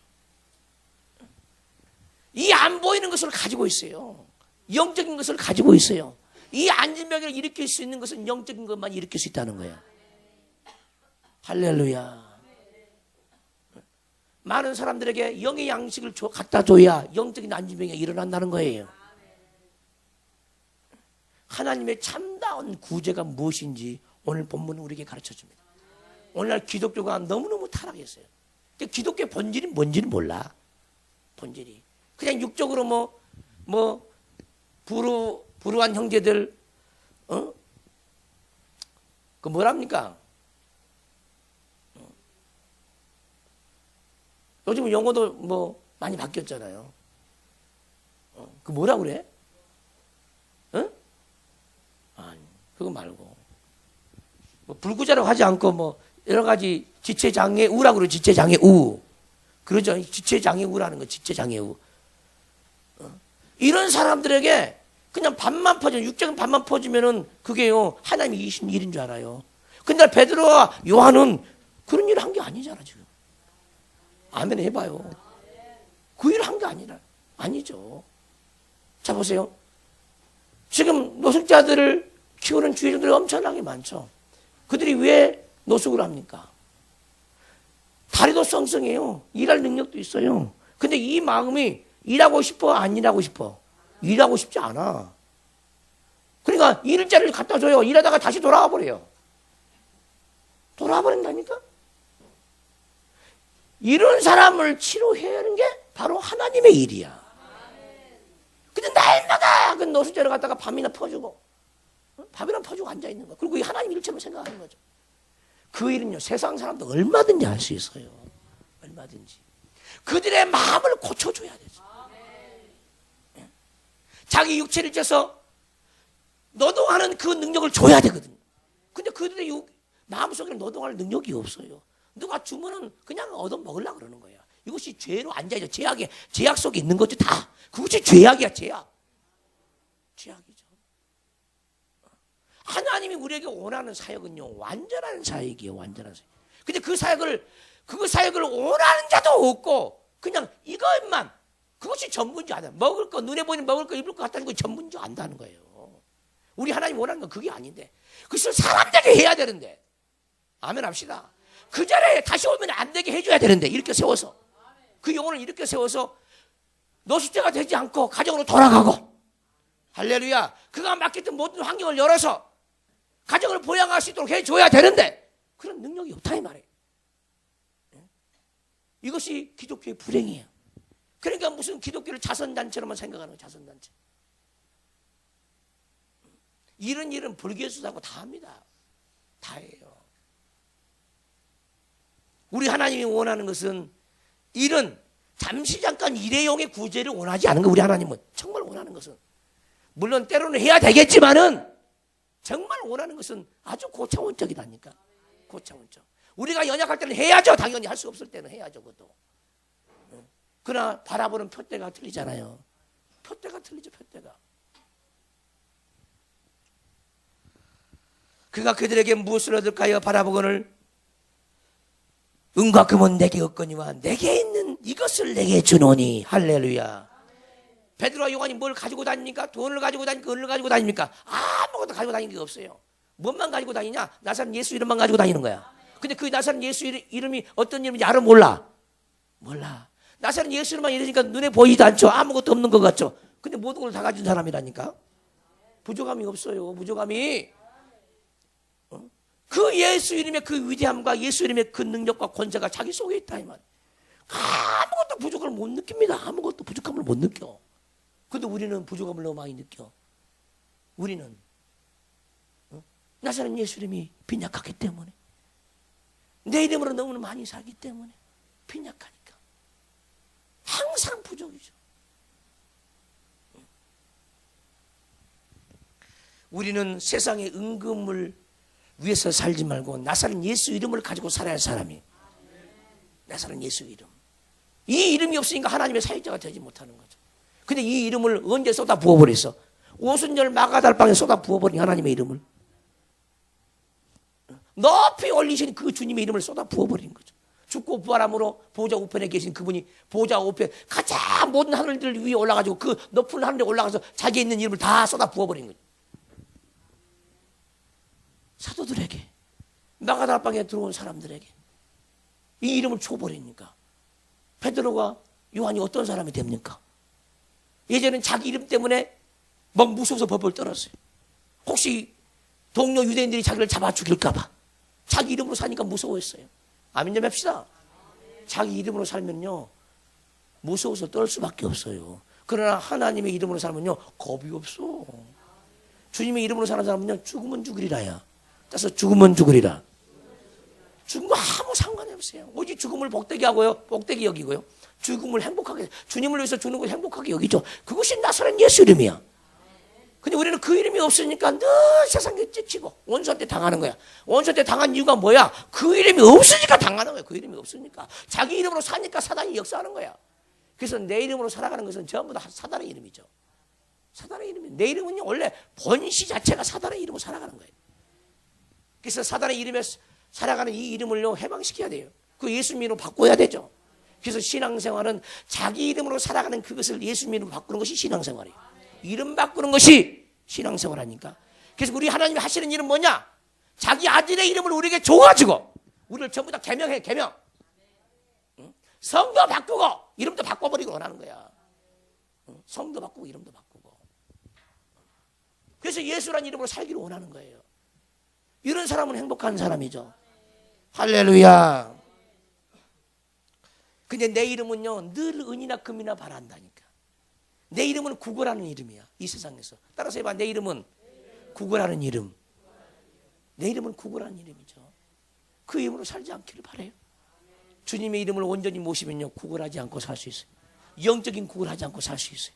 이 안 보이는 것을 가지고 있어요. 영적인 것을 가지고 있어요. 이 안진병을 일으킬 수 있는 것은 영적인 것만 일으킬 수 있다는 거예요. 할렐루야. 많은 사람들에게 영의 양식을 갖다 줘야 영적인 안진병이 일어난다는 거예요. 하나님의 참다운 구제가 무엇인지 오늘 본문은 우리에게 가르쳐줍니다. 오늘날 기독교가 너무너무 타락했어요. 기독교의 본질이 뭔지는 몰라. 본질이 그냥 육적으로 불우한 형제들, 그 뭐랍니까? 요즘 용어도 많이 바뀌었잖아요. 그 뭐라 그래? 아니, 그거 말고. 불구자라고 하지 않고 여러 가지 지체장애우라고 그러죠. 지체장애우. 그러죠. 지체장애우라는 거, 지체장애우. 이런 사람들에게 그냥 반만 퍼지면, 육적인 반만 퍼지면은 그게요, 하나님이 이신 일인 줄 알아요. 근데 베드로와 요한은 그런 일을 한 게 아니잖아, 지금. 아멘 해봐요. 그 일을 한 게 아니죠. 자, 보세요. 지금 노숙자들을 키우는 주의종들이 엄청나게 많죠. 그들이 왜 노숙을 합니까? 다리도 썽썽해요. 일할 능력도 있어요. 근데 이 마음이 일하고 싶어, 안 일하고 싶어? 일하고 싶지 않아. 그러니까 일자리를 갖다 줘요. 일하다가 다시 돌아와 버려요. 돌아와 버린다니까? 이런 사람을 치료해야 하는 게 바로 하나님의 일이야. 근데 날마다 그 노숙자를 갖다가 밥이나 퍼주고 앉아있는 거야. 그리고 이 하나님 일처럼 생각하는 거죠. 그 일은요, 세상 사람도 얼마든지 할 수 있어요. 얼마든지. 그들의 마음을 고쳐줘야 되죠. 자기 육체를 쪄서 노동하는 그 능력을 줘야 되거든요. 근데 그들의 마음속에 노동할 능력이 없어요. 누가 주면은 그냥 얻어 먹으려고 그러는 거예요. 이것이 죄로 앉아있죠. 죄악 속에 있는 거죠. 다. 그것이 죄악이야, 죄악이죠. 하나님이 우리에게 원하는 사역은요, 완전한 사역이에요, 완전한 사역. 근데 그 사역을 원하는 자도 없고, 그냥 이것만, 그것이 전부인 줄 안다. 먹을 거, 눈에 보이는 먹을 거, 입을 거 갖다는 거 전부인 줄 안다는 거예요. 우리 하나님 원하는 건 그게 아닌데. 그것을 사람들에게 해야 되는데. 아멘 합시다. 그 자리에 다시 오면 안 되게 해줘야 되는데, 이렇게 세워서. 그 영혼을 이렇게 세워서 노숙자가 되지 않고 가정으로 돌아가고, 할렐루야. 그가 맡겼던 모든 환경을 열어서 가정을 보양할 수 있도록 해줘야 되는데, 그런 능력이 없다 이 말이에요. 이것이 기독교의 불행이에요. 그러니까 무슨 기독교를 자선단체로만 생각하는 거예요. 자선단체. 이런 일은 불교에서도 다 합니다. 다 해요. 우리 하나님이 원하는 것은 이런 잠시 잠깐 일회용의 구제를 원하지 않은 거. 우리 하나님은 정말 원하는 것은, 물론 때로는 해야 되겠지만은 정말 원하는 것은 아주 고차원적이다니까. 고차원적. 우리가 연약할 때는 해야죠. 당연히 할 수 없을 때는 해야죠. 그것도. 그러나 바라보는 표대가 틀리잖아요. 표대가 틀리죠. 표대가. 그가 그들에게 무엇을 얻을까요? 바라보거늘 은과 금은 내게 없거니와 내게 있는 이것을 내게 주노니. 할렐루야. 베드로와 요한이 뭘 가지고 다닙니까? 돈을 가지고 다닙니까? 은을 가지고 다닙니까? 아무것도 가지고 다니는 게 없어요. 뭔만 가지고 다니냐? 나사렛 예수 이름만 가지고 다니는 거야. 근데 그 나사렛 예수 이름이 어떤 이름인지 알아? 몰라. 나사렛 예수 이름만 이러니까 눈에 보이지도 않죠. 아무것도 없는 것 같죠. 근데 모든 걸 다 가진 사람이라니까. 부족함이 없어요. 부족함이. 그 예수 이름의 그 위대함과 예수 이름의 그 능력과 권세가 자기 속에 있다 이 말. 아무것도 부족함을 못 느낍니다. 아무것도 부족함을 못 느껴. 근데 우리는 부족함을 너무 많이 느껴. 우리는 나사렛 예수 이름이 빈약하기 때문에, 내 이름으로 너무 많이 살기 때문에 빈약하니까 항상 부족이죠. 우리는 세상의 은금을 위해서 살지 말고 나사렛 예수 이름을 가지고 살아야 할 사람이에요. 나사렛 예수 이름. 이 이름이 없으니까 하나님의 사역자가 되지 못하는 거죠. 근데 이 이름을 언제 쏟아 부어버렸어? 오순절 마가달방에 쏟아 부어버린 하나님의 이름을 높이 올리신 그 주님의 이름을 쏟아 부어버린 거죠. 죽고 부활함으로 보좌 우편에 계신 그분이 보좌 우편 가장 모든 하늘들 위에 올라가지고 그 높은 하늘에 올라가서 자기 있는 이름을 다 쏟아 부어버린 거죠. 사도들에게, 마가달방에 들어온 사람들에게 이 이름을 줘버리니까 베드로가 요한이 어떤 사람이 됩니까? 예전엔 자기 이름 때문에 막 무서워서 벌벌 떨었어요. 혹시 동료 유대인들이 자기를 잡아 죽일까봐 자기 이름으로 사니까 무서워했어요. 아멘 좀 합시다. 자기 이름으로 살면요 무서워서 떨 수밖에 없어요. 그러나 하나님의 이름으로 살면요 겁이 없어. 주님의 이름으로 사는 사람은요 죽으면 죽으리라야. 따라서 죽으면 죽으리라. 죽음과 아무 상관이 없어요. 오직 죽음을 복되게 하고요, 복되게 여기고요, 죽음을 행복하게, 주님을 위해서 죽는 걸 행복하게 여기죠. 그것이 나사렛 예수 이름이야. 근데 우리는 그 이름이 없으니까 늘 세상에 찢치고 원수한테 당하는 거야. 원수한테 당한 이유가 뭐야? 그 이름이 없으니까 당하는 거야. 그 이름이 없으니까. 자기 이름으로 사니까 사단이 역사하는 거야. 그래서 내 이름으로 살아가는 것은 전부 다 사단의 이름이죠. 사단의 이름이에요. 내 이름은 원래 본시 자체가 사단의 이름으로 살아가는 거예요. 그래서 사단의 이름에 살아가는 이 이름을요 해방시켜야 돼요. 그 예수님으로 바꿔야 되죠. 그래서 신앙생활은 자기 이름으로 살아가는 그것을 예수님으로 바꾸는 것이 신앙생활이에요. 이름 바꾸는 것이 신앙생활 아닙니까? 그래서 우리 하나님이 하시는 일은 뭐냐? 자기 아들의 이름을 우리에게 줘가지고 우리를 전부 다 개명해. 개명. 성도 바꾸고 이름도 바꿔버리고 원하는 거야. 성도 바꾸고 이름도 바꾸고. 그래서 예수라는 이름으로 살기를 원하는 거예요. 이런 사람은 행복한 사람이죠. 할렐루야. 근데 내 이름은요 늘 은이나 금이나 바란다니까. 내 이름은 구걸하는 이름이야. 이 세상에서. 따라서 해봐. 내 이름은 구걸하는 이름. 내 이름은 구걸하는 이름이죠. 그 이름으로 살지 않기를 바라요. 주님의 이름을 온전히 모시면요 구걸하지 않고 살 수 있어요. 영적인 구걸하지 않고 살 수 있어요.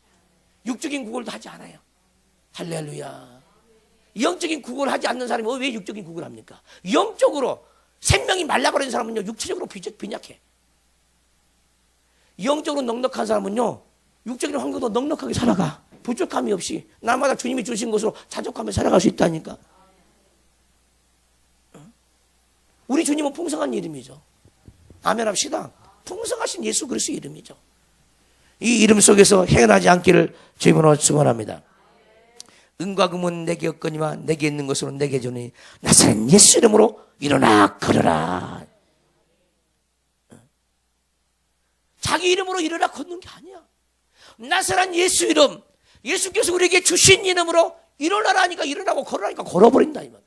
육적인 구걸도 하지 않아요. 할렐루야. 영적인 구걸을 하지 않는 사람이 왜 육적인 구걸을 합니까? 영적으로 생명이 말라버린 사람은요 육체적으로 빈약해. 영적으로 넉넉한 사람은요, 육적인 환경도 넉넉하게 살아가. 부족함이 없이 날마다 주님이 주신 것으로 자족하며 살아갈 수 있다니까. 우리 주님은 풍성한 이름이죠. 아멘 합시다. 풍성하신 예수 그리스도 이름이죠. 이 이름 속에서 헤어나지 않기를 주님으로 축원합니다. 은과 금은 내게 없거니와 내게 있는 것으로 내게 주니 나사렛 예수 이름으로 일어나 걸어라. 자기 이름으로 일어나 걷는 게 아니야. 나사렛 예수 이름, 예수께서 우리에게 주신 이름으로 일어나라니까 일어나고 걸어라니까 걸어버린다 이 말.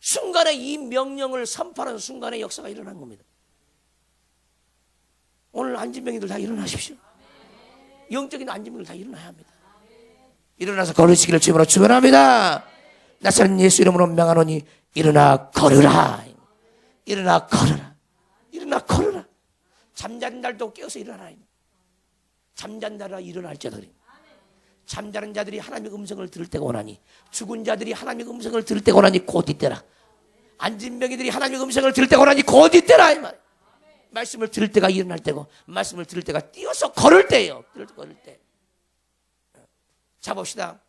순간에 이 명령을 선포하는 순간에 역사가 일어난 겁니다. 오늘 안진병이들 다 일어나십시오. 영적인 안진병들 다 일어나야 합니다. 일어나서 걸으시기를 주님으로 축원합니다. 나사렛 예수 이름으로 명하노니 일어나 걸으라. 일어나 걸으라. 일어나 걸으라. 잠자는 날도 깨어서 일어나라. 잠자는 날아 일어날 자들이. 잠자는 자들이 하나님의 음성을 들을 때가 오나니, 죽은 자들이 하나님의 음성을 들을 때가 오나니 곧 이때라. 안진병이들이 하나님의 음성을 들을 때가 오나니 곧 이때라 이 말. 말씀을 들을 때가 일어날 때고, 말씀을 들을 때가 뛰어서 걸을 때예요. 걸을 때. 자 봅시다.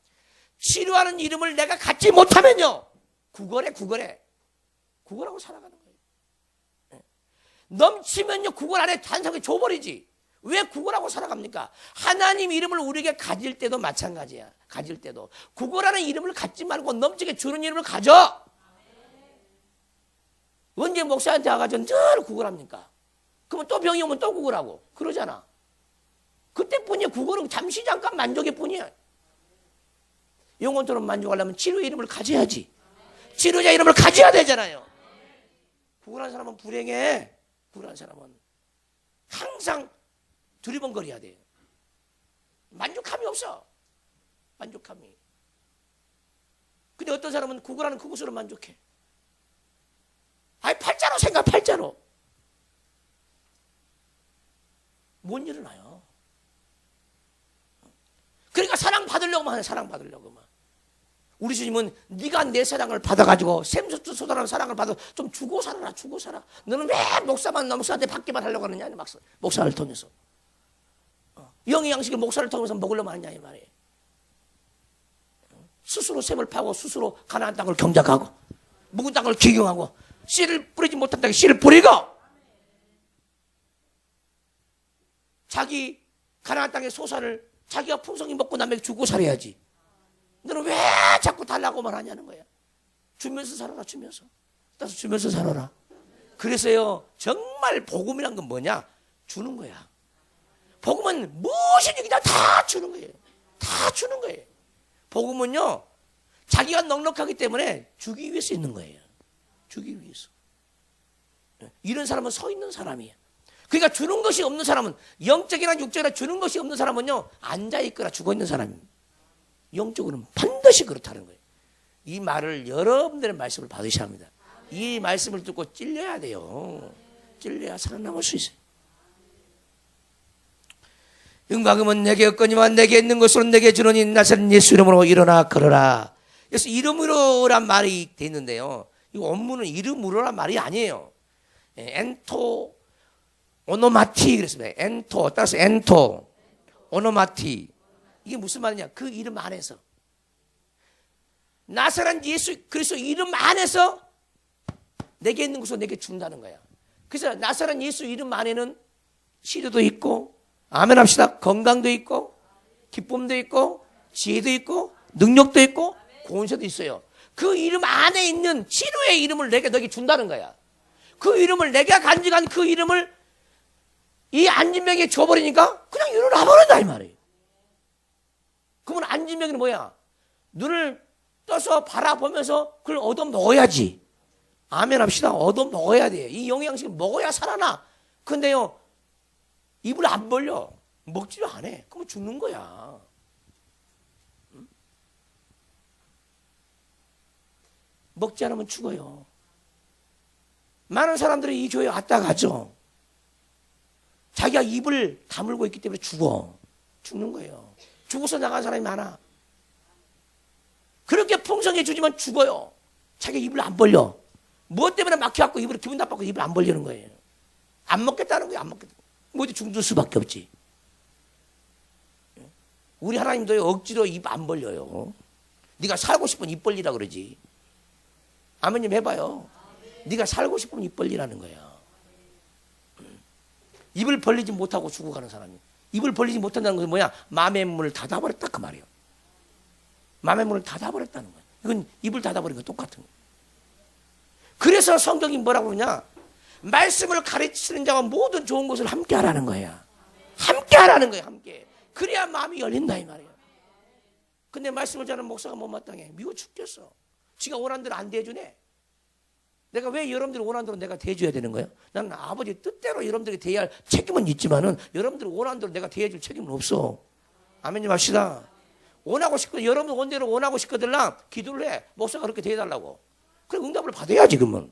치료하는 이름을 내가 갖지 못하면요, 구걸하고 살아가는 거예요. 넘치면요 구걸 안에 단상에 줘버리지. 왜 구걸하고 살아갑니까? 하나님 이름을 우리에게 가질 때도 마찬가지야. 가질 때도 구걸하는 이름을 갖지 말고 넘치게 주는 이름을 가져. 언제 목사한테 와가지고 늘 구걸합니까? 그러면 또 병이 오면 또 구걸하고 그러잖아. 그때뿐이야. 구걸은 잠시 잠깐 만족일 뿐이야. 영혼처럼 만족하려면 치료의 이름을 가져야지. 치료자 이름을 가져야 되잖아요. 구걸한 사람은 불행해. 구걸한 사람은 항상 두리번거려야 돼요. 만족함이 없어. 만족함이. 근데 어떤 사람은 구걸하는 그것으로 만족해. 아니 팔자로 생각, 팔자로. 못 일어나요. 그러니까 사랑받으려고만 해. 사랑받으려고만. 우리 주님은 네가 내 사랑을 받아가지고 샘솟소소한 사랑을 받아 좀 주고 살아라. 주고 살아. 너는 왜 목사한테 받기만 하려고 하느냐. 목사를 통해서. 영의 양식을 목사를 통해서 먹으려면 하느냐 이 말이에요. 스스로 샘을 파고 스스로 가나안 땅을 경작하고 묵은 땅을 기경하고 씨를 뿌리지 못한 땅에 씨를 뿌리고 자기 가나안 땅의 소산을 자기가 풍성히 먹고 남에게 주고 살아야지. 너는 왜 자꾸 달라고만 하냐는 거야. 주면서 살아라. 주면서. 따라서 주면서 살아라. 그래서요 정말 복음이란 건 뭐냐? 주는 거야. 복음은 무엇이든 그냥 다 주는 거예요. 다 주는 거예요. 복음은요 자기가 넉넉하기 때문에 주기 위해서 있는 거예요. 주기 위해서. 이런 사람은 서 있는 사람이에요. 그러니까 주는 것이 없는 사람은, 영적이나 육적이나 주는 것이 없는 사람은요 앉아있거나 죽어있는 사람입니다. 영적으로는 반드시 그렇다는 거예요. 이 말을 여러분들의 말씀을 받으셔야 합니다. 이 말씀을 듣고 찔려야 돼요. 찔려야 살아남을 수 있어요. 은과 금은 내게 없거니와 내게 있는 것으로 내게 주노니 나사렛 예수 이름으로 일어나 걸어라. 그래서 이름으로란 말이 돼 있는데요, 이 원문은 이름으로란 말이 아니에요. 엔토 오노마티 그랬습니다. 엔토 따라서 엔토 오노마티. 이게 무슨 말이냐? 그 이름 안에서 나사렛 예수 그리스도 이름 안에서 내게 있는 것으로 내게 준다는 거야. 그래서 나사렛 예수 이름 안에는 치료도 있고, 아멘 합시다, 건강도 있고 기쁨도 있고 지혜도 있고 능력도 있고 권세도 있어요. 그 이름 안에 있는 치료의 이름을 내게 너에게 준다는 거야. 그 이름을 내가 간직한 그 이름을 이 안진병에게 줘버리니까 그냥 일어나 버린다 이 말이에요. 그러면 안진병이는 뭐야? 눈을 떠서 바라보면서 그걸 얻어 먹어야지. 아멘 합시다. 얻어 먹어야 돼. 이 영양식을 먹어야 살아나. 근데요 입을 안 벌려. 먹지도 안 해. 그러면 죽는 거야. 응? 먹지 않으면 죽어요. 많은 사람들이 이 교회에 왔다 가죠. 자기가 입을 다물고 있기 때문에 죽는 거예요. 죽어서 나간 사람이 많아. 그렇게 풍성해 주지만 죽어요. 자기가 입을 안 벌려. 무엇 때문에 막혀갖고 입을 기분 나빠서 입을 안 벌리는 거예요. 안 먹겠다는 거예요. 안 먹겠다. 뭐 중들 수밖에 없지. 우리 하나님도 억지로 입 안 벌려요. 네가 살고 싶으면 입 벌리라 그러지. 아멘 좀 해봐요. 네가 살고 싶으면 입 벌리라는 거야. 입을 벌리지 못하고 죽어가는 사람이. 입을 벌리지 못한다는 것은 뭐야? 마음의 문을 닫아버렸다 그 말이에요. 마음의 문을 닫아버렸다는 거야. 이건 입을 닫아버린 거 똑같은 거야. 그래서 성경이 뭐라고 그러냐? 말씀을 가르치는 자와 모든 좋은 것을 함께 하라는 거야. 함께 하라는 거야. 함께. 그래야 마음이 열린다 이 말이에요. 근데 말씀을 전하는 목사가 못마땅해. 미워 죽겠어. 지가 원하는 대로 안 대해주네. 내가 왜 여러분들이 원하는 대로 내가 대해줘야 되는 거예요? 나는 아버지 뜻대로 여러분들에게 대해야 할 책임은 있지만은 여러분들이 원하는 대로 내가 대해줄 책임은 없어. 아멘 좀 합시다. 원하고 싶거든. 여러분 원대로 원하고 싶거든라 기도를 해. 목사가 그렇게 대해달라고. 그래 응답을 받아야지 그러면.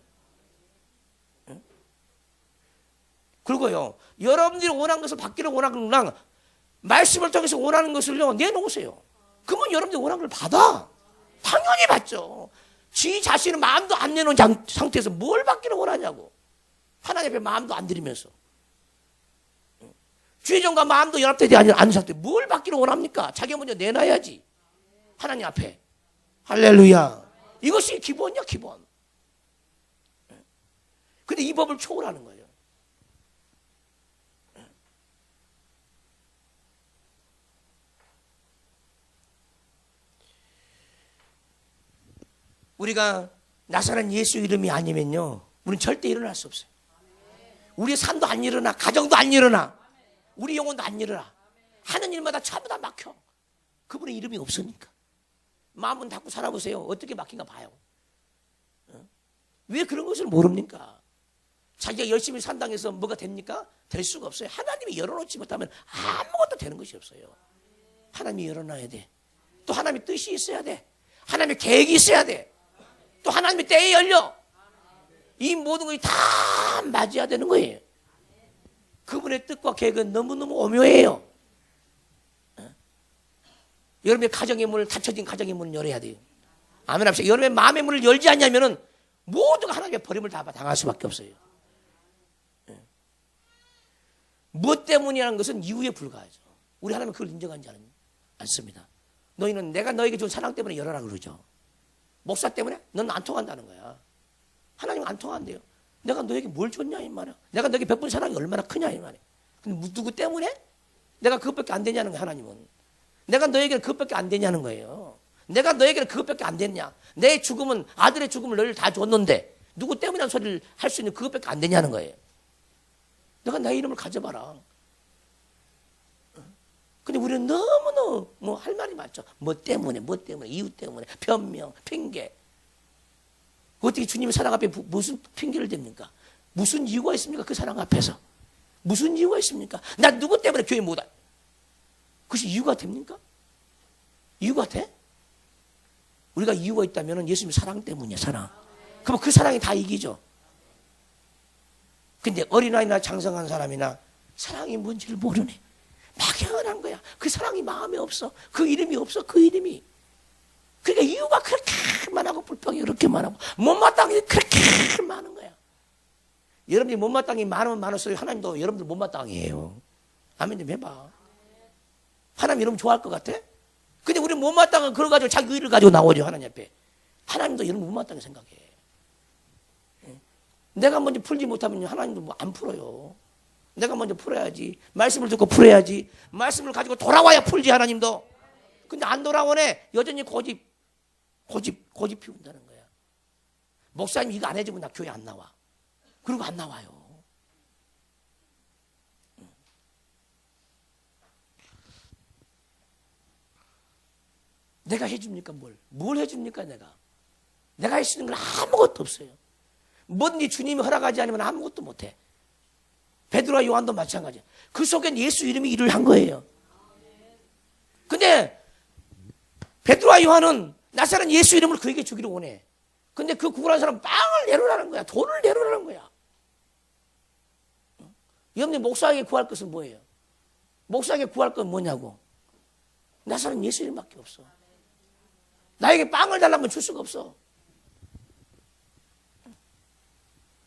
그리고요. 여러분들이 원하는 것을 받기를 원하는 거랑 말씀을 통해서 원하는 것을요 내놓으세요. 그러면 여러분들이 원하는 걸 받아. 당연히 받죠. 지 자신은 마음도 안 내놓은 상태에서 뭘 받기를 원하냐고. 하나님 앞에 마음도 안 들이면서. 주의정과 마음도 연합되지 않은 상태 뭘 받기를 원합니까? 자기가 먼저 내놔야지. 하나님 앞에. 할렐루야. 이것이 기본이야 기본. 근데 이 법을 초월하는 거예요. 우리가 나사렛 예수 이름이 아니면요 우리는 절대 일어날 수 없어요. 우리 삶도 안 일어나. 가정도 안 일어나. 우리 영혼도 안 일어나. 하는 일마다 전부 다 막혀. 그분의 이름이 없으니까. 마음은 닫고 살아보세요. 어떻게 막힌가 봐요. 왜 그런 것을 모릅니까? 자기가 열심히 산다고 해서 뭐가 됩니까? 될 수가 없어요. 하나님이 열어놓지 못하면 아무것도 되는 것이 없어요. 하나님이 열어놔야 돼. 또 하나님의 뜻이 있어야 돼. 하나님의 계획이 있어야 돼. 또 하나님의 때에 열려. 이 모든 것이 다 맞아야 되는 거예요. 그분의 뜻과 계획은 너무너무 오묘해요. 여러분의 가정의 문을, 닫혀진 가정의 문을 열어야 돼요. 아멘 합시다. 여러분의 마음의 문을 열지 않냐면 모두가 하나님의 버림을 다 당할 수밖에 없어요. 무엇 때문이라는 것은 이유에 불과하죠. 우리 하나님은 그걸 인정하지 않습니다. 너희는 내가 너에게 준 사랑 때문에 열어라 그러죠. 목사 때문에? 넌 안 통한다는 거야. 하나님은 안 통한대요. 내가 너에게 뭘 줬냐 이 말이야. 내가 너에게 베푼 사랑이 얼마나 크냐 이 말이야. 근데 누구 때문에? 내가 그것밖에 안 되냐는 거야 하나님은. 내가 너에게는 그것밖에 안 되냐는 거예요. 내가 너에게는 그것밖에 안 됐냐. 내 죽음은 아들의 죽음을 너희를 다 줬는데 누구 때문이라는 소리를 할 수 있는 그것밖에 안 되냐는 거예요. 내가 내 이름을 가져봐라. 근데 우리는 너무너무 뭐 할 말이 많죠. 뭐 때문에 이유 때문에 변명 핑계. 어떻게 주님의 사랑 앞에 무슨 핑계를 댑니까? 무슨 이유가 있습니까? 그 사랑 앞에서 무슨 이유가 있습니까? 나 누구 때문에 교회 못 와? 그것이 이유가 됩니까? 이유가 돼? 우리가 이유가 있다면 예수님 사랑 때문이야. 사랑. 그럼 그 사랑이 다 이기죠. 근데 어린아이나 장성한 사람이나 사랑이 뭔지를 모르네. 막연한 거야. 그 사랑이 마음에 없어. 그 이름이 없어. 그 이름이. 그러니까 이유가 그렇게 많고 불평이 그렇게 많고 못마땅한 게 그렇게 많은 거야. 여러분이 못마땅한 게 많으면 많을수록 하나님도 여러분들 못마땅해요. 아멘 좀 해봐. 하나님 여러분 좋아할 것 같아? 근데 우리 못마땅한 그걸 가지고 자기 의를 가지고 나오죠. 하나님 앞에. 하나님도 여러분 못마땅하게 생각해. 내가 먼저 풀지 못하면 하나님도 뭐 안 풀어요. 내가 먼저 풀어야지. 말씀을 듣고 풀어야지. 말씀을 가지고 돌아와야 풀지 하나님도. 근데 안 돌아오네. 여전히 고집 피운다는 거야. 목사님 이거 안 해주면 나 교회 안 나와. 그리고 안 나와요. 내가 해줍니까 뭘 해줍니까 내가 할 수 있는 건 아무것도 없어요. 뭐든지 주님이 허락하지 않으면 아무것도 못해. 베드로와 요한도 마찬가지야. 그 속엔 예수 이름이 일을 한 거예요. 근데 베드로와 요한은 나사렛 예수 이름을 그에게 주기를 원해. 근데 그 구걸한 사람은 빵을 내놓으라는 거야. 돈을 내놓으라는 거야. 여러분이 목사에게 구할 것은 뭐예요? 목사에게 구할 건 뭐냐고. 나사렛 예수 이름밖에 없어. 나에게 빵을 달라면 줄 수가 없어.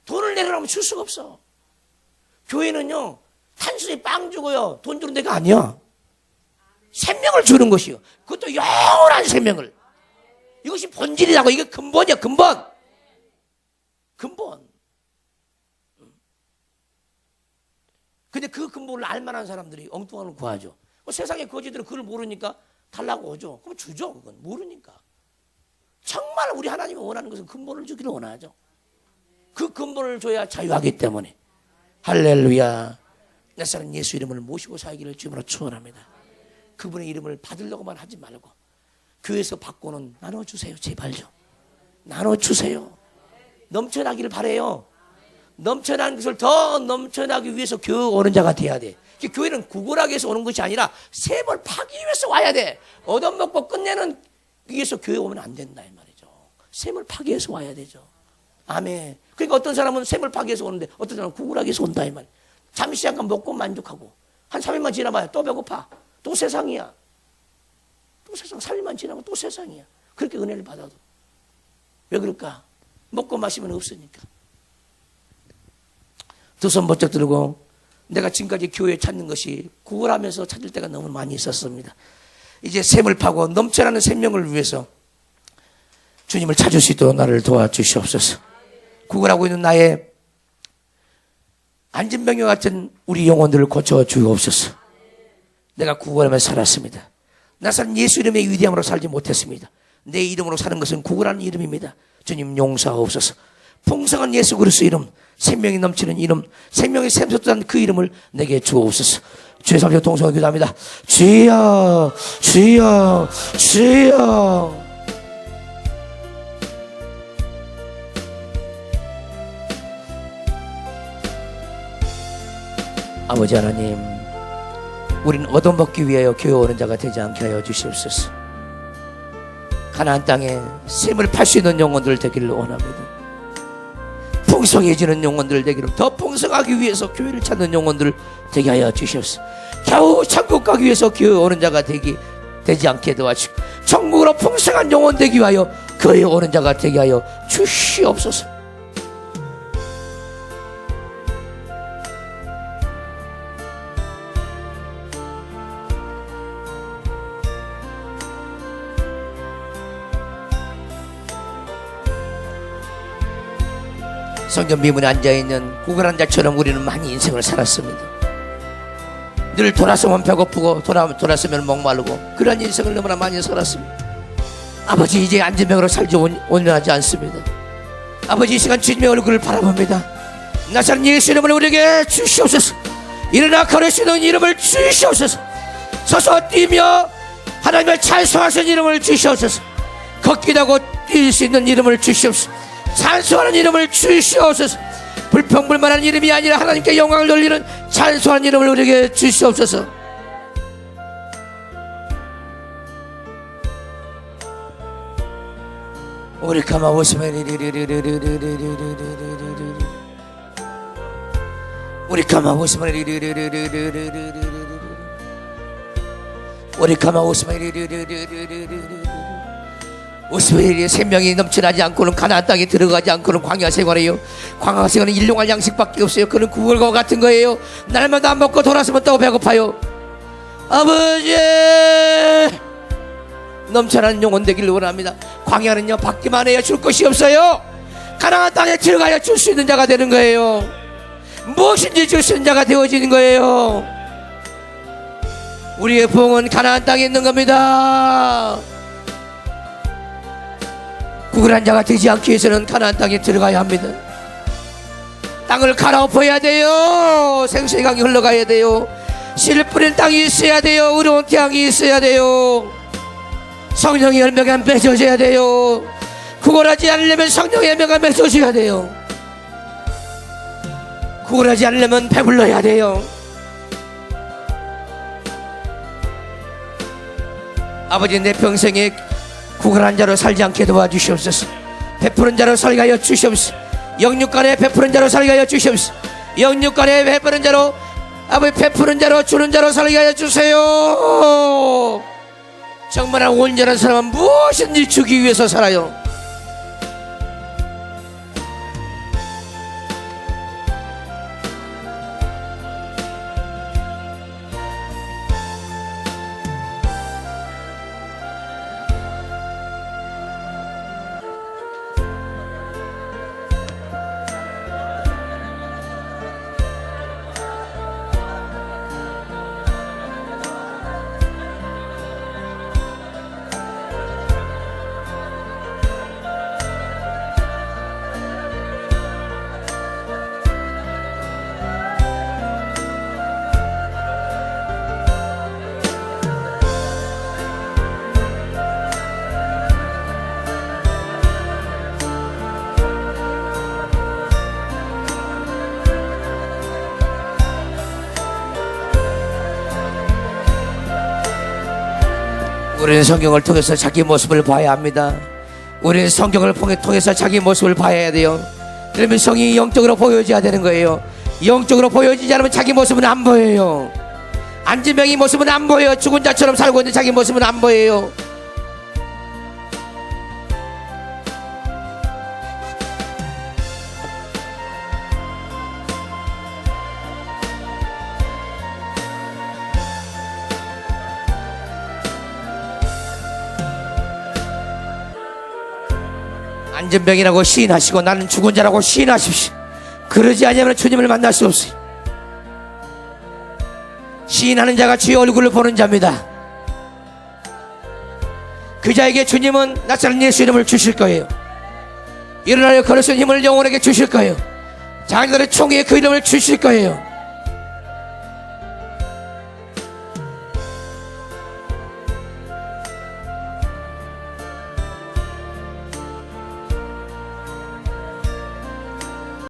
돈을 내놓으라면 줄 수가 없어. 교회는요 단순히 빵 주고요, 돈 주는 데가 아니야. 생명을 주는 것이요. 그것도 영원한 생명을. 이것이 본질이라고. 이게 근본이야, 근본. 근본. 근데 그 근본을 알만한 사람들이 엉뚱한 걸 구하죠. 세상의 거지들은 그걸 모르니까 달라고 오죠. 그럼 주죠. 그건 모르니까. 정말 우리 하나님이 원하는 것은 근본을 주기를 원하죠. 그 근본을 줘야 자유하기 때문에. 할렐루야. 나사는 예수 이름을 모시고 살기를 주님으로 축원합니다. 그분의 이름을 받으려고만 하지 말고 교회에서 받고는 나눠주세요. 제발 좀 나눠주세요. 넘쳐나기를 바라요. 넘쳐나는 것을 더 넘쳐나기 위해서 교회 오는 자가 돼야 돼. 교회는 구걸하기 위해서 오는 것이 아니라 셈을 파기 위해서 와야 돼. 얻어먹고 끝내는 위해서 교회 오면 안 된다 이 말이죠. 셈을 파기 위해서 와야 되죠. 아멘. 그러니까 어떤 사람은 셈을 파기 위해서 오는데 어떤 사람은 구걸하기 위해서 온다 이 말이에요. 잠시 잠깐 먹고 만족하고 한 3일만 지나봐야 또 배고파. 또 세상이야. 또 세상 3일만 지나고 또 세상이야. 그렇게 은혜를 받아도. 왜 그럴까? 먹고 마시면 없으니까. 두 손 번쩍 들고 내가 지금까지 교회 찾는 것이 구걸하면서 찾을 때가 너무 많이 있었습니다. 이제 샘을 파고 넘쳐나는 생명을 위해서 주님을 찾을 수 있도록 나를 도와주시옵소서. 구걸하고 있는 나의 안진병과 같은 우리 영혼들을 고쳐주옵소서. 내가 구걸하면서 살았습니다. 나사는 예수 이름의 위대함으로 살지 못했습니다. 내 이름으로 사는 것은 구걸하는 이름입니다. 주님 용서하옵소서. 풍성한 예수 그리스도 이름, 생명이 넘치는 이름, 생명이 샘솟던 그 이름을 내게 주옵소서. 주의 삼성 동성을 기도합니다. 주여, 주여, 주여. 아버지 하나님, 우리는 얻어먹기 위하여 교회 오는 자가 되지 않게 하여 주시옵소서. 가나안 땅에 샘을 팔 수 있는 영혼들 되기를 원합니다. 풍성해지는 영혼들 되기를, 더 풍성하기 위해서 교회를 찾는 영혼들 되게 하여 주시옵소서. 겨우 천국 가기 위해서 교회 오는 자가 되지 않게 도와주시고, 천국으로 풍성한 영혼 되기 위하여 교회 오는 자가 되게 하여 주시옵소서. 성전 미문에 앉아있는 구걸한 자처럼 우리는 많이 인생을 살았습니다. 늘 돌아서면 배고프고 돌아서면 목마르고 그런 인생을 너무나 많이 살았습니다. 아버지, 이제 안전병으로 살지 온전하지 않습니다. 아버지, 이 시간 주님의 얼굴을 바라봅니다. 나사렛 예수 이름을 우리에게 주시옵소서. 일어나 걸을 수 있는 이름을 주시옵소서. 서서 뛰며 하나님을 찬송할 수 있는 이름을 주시옵소서. 걷기도 하고 뛸 수 있는 이름을 주시옵소서. 찬송하는 이름을 주시옵소서. 불평불만한 이름이 아니라 하나님께 영광을 돌리는 찬송하는 이름을 우리에게 주시옵소서. 우리 가마오스메 우리 가마오스메 우리 가마오스메 오스베리의 생명이 넘쳐나지 않고는 가나안 땅에 들어가지 않고는 광야 생활이에요. 광야 생활은 일용할 양식밖에 없어요. 그는 구걸과 같은 거예요. 날마다 안 먹고 돌아서면 또 배고파요. 아버지, 넘쳐나는 영혼 되기를 원합니다. 광야는요, 받기만 해야 줄 것이 없어요. 가나안 땅에 들어가야 줄 수 있는 자가 되는 거예요. 무엇인지 줄 수 있는 자가 되어지는 거예요. 우리의 부흥은 가나안 땅에 있는 겁니다. 구걸한 자가 되지 않기 위해서는 가나안 땅에 들어가야 합니다. 땅을 갈아엎어야 돼요. 생수의 강이 흘러가야 돼요. 씨를 뿌린 땅이 있어야 돼요. 의로운 태양이 있어야 돼요. 성령의 열매가 맺어져야 돼요. 구걸하지 않으려면 성령의 열매가 맺어져야 돼요. 구걸하지 않으려면 배불러야 돼요. 아버지, 내 평생에 구걸한 자로 살지 않게 도와주시옵소서. 베푸는 자로 살게 하여 주시옵소서. 영육간에 베푸는 자로 살게 하여 주시옵소서. 영육간에 베푸는 자로, 아버지, 베푸는 자로 주는 자로 살게 하여 주세요. 정말 온전한 사람은 무엇인지 주기 위해서 살아요. 우리는 성경을 통해서 자기 모습을 봐야 합니다. 우리는 성경을 통해서 자기 모습을 봐야 돼요. 그러면 성이 영적으로 보여져야 되는 거예요. 영적으로 보여지지 않으면 자기 모습은 안 보여요. 안진병이 모습은 안 보여요. 죽은 자처럼 살고 있는 자기 모습은 안 보여요. 안전병이라고 시인하시고 나는 죽은 자라고 시인하십시오. 그러지 않으면 주님을 만날 수 없어요. 시인하는 자가 주의 얼굴을 보는 자입니다. 그 자에게 주님은 낯선 예수 이름을 주실 거예요. 일어나려 걸을 수 있는 힘을 영혼에게 주실 거예요. 자기들의 총에 그 이름을 주실 거예요.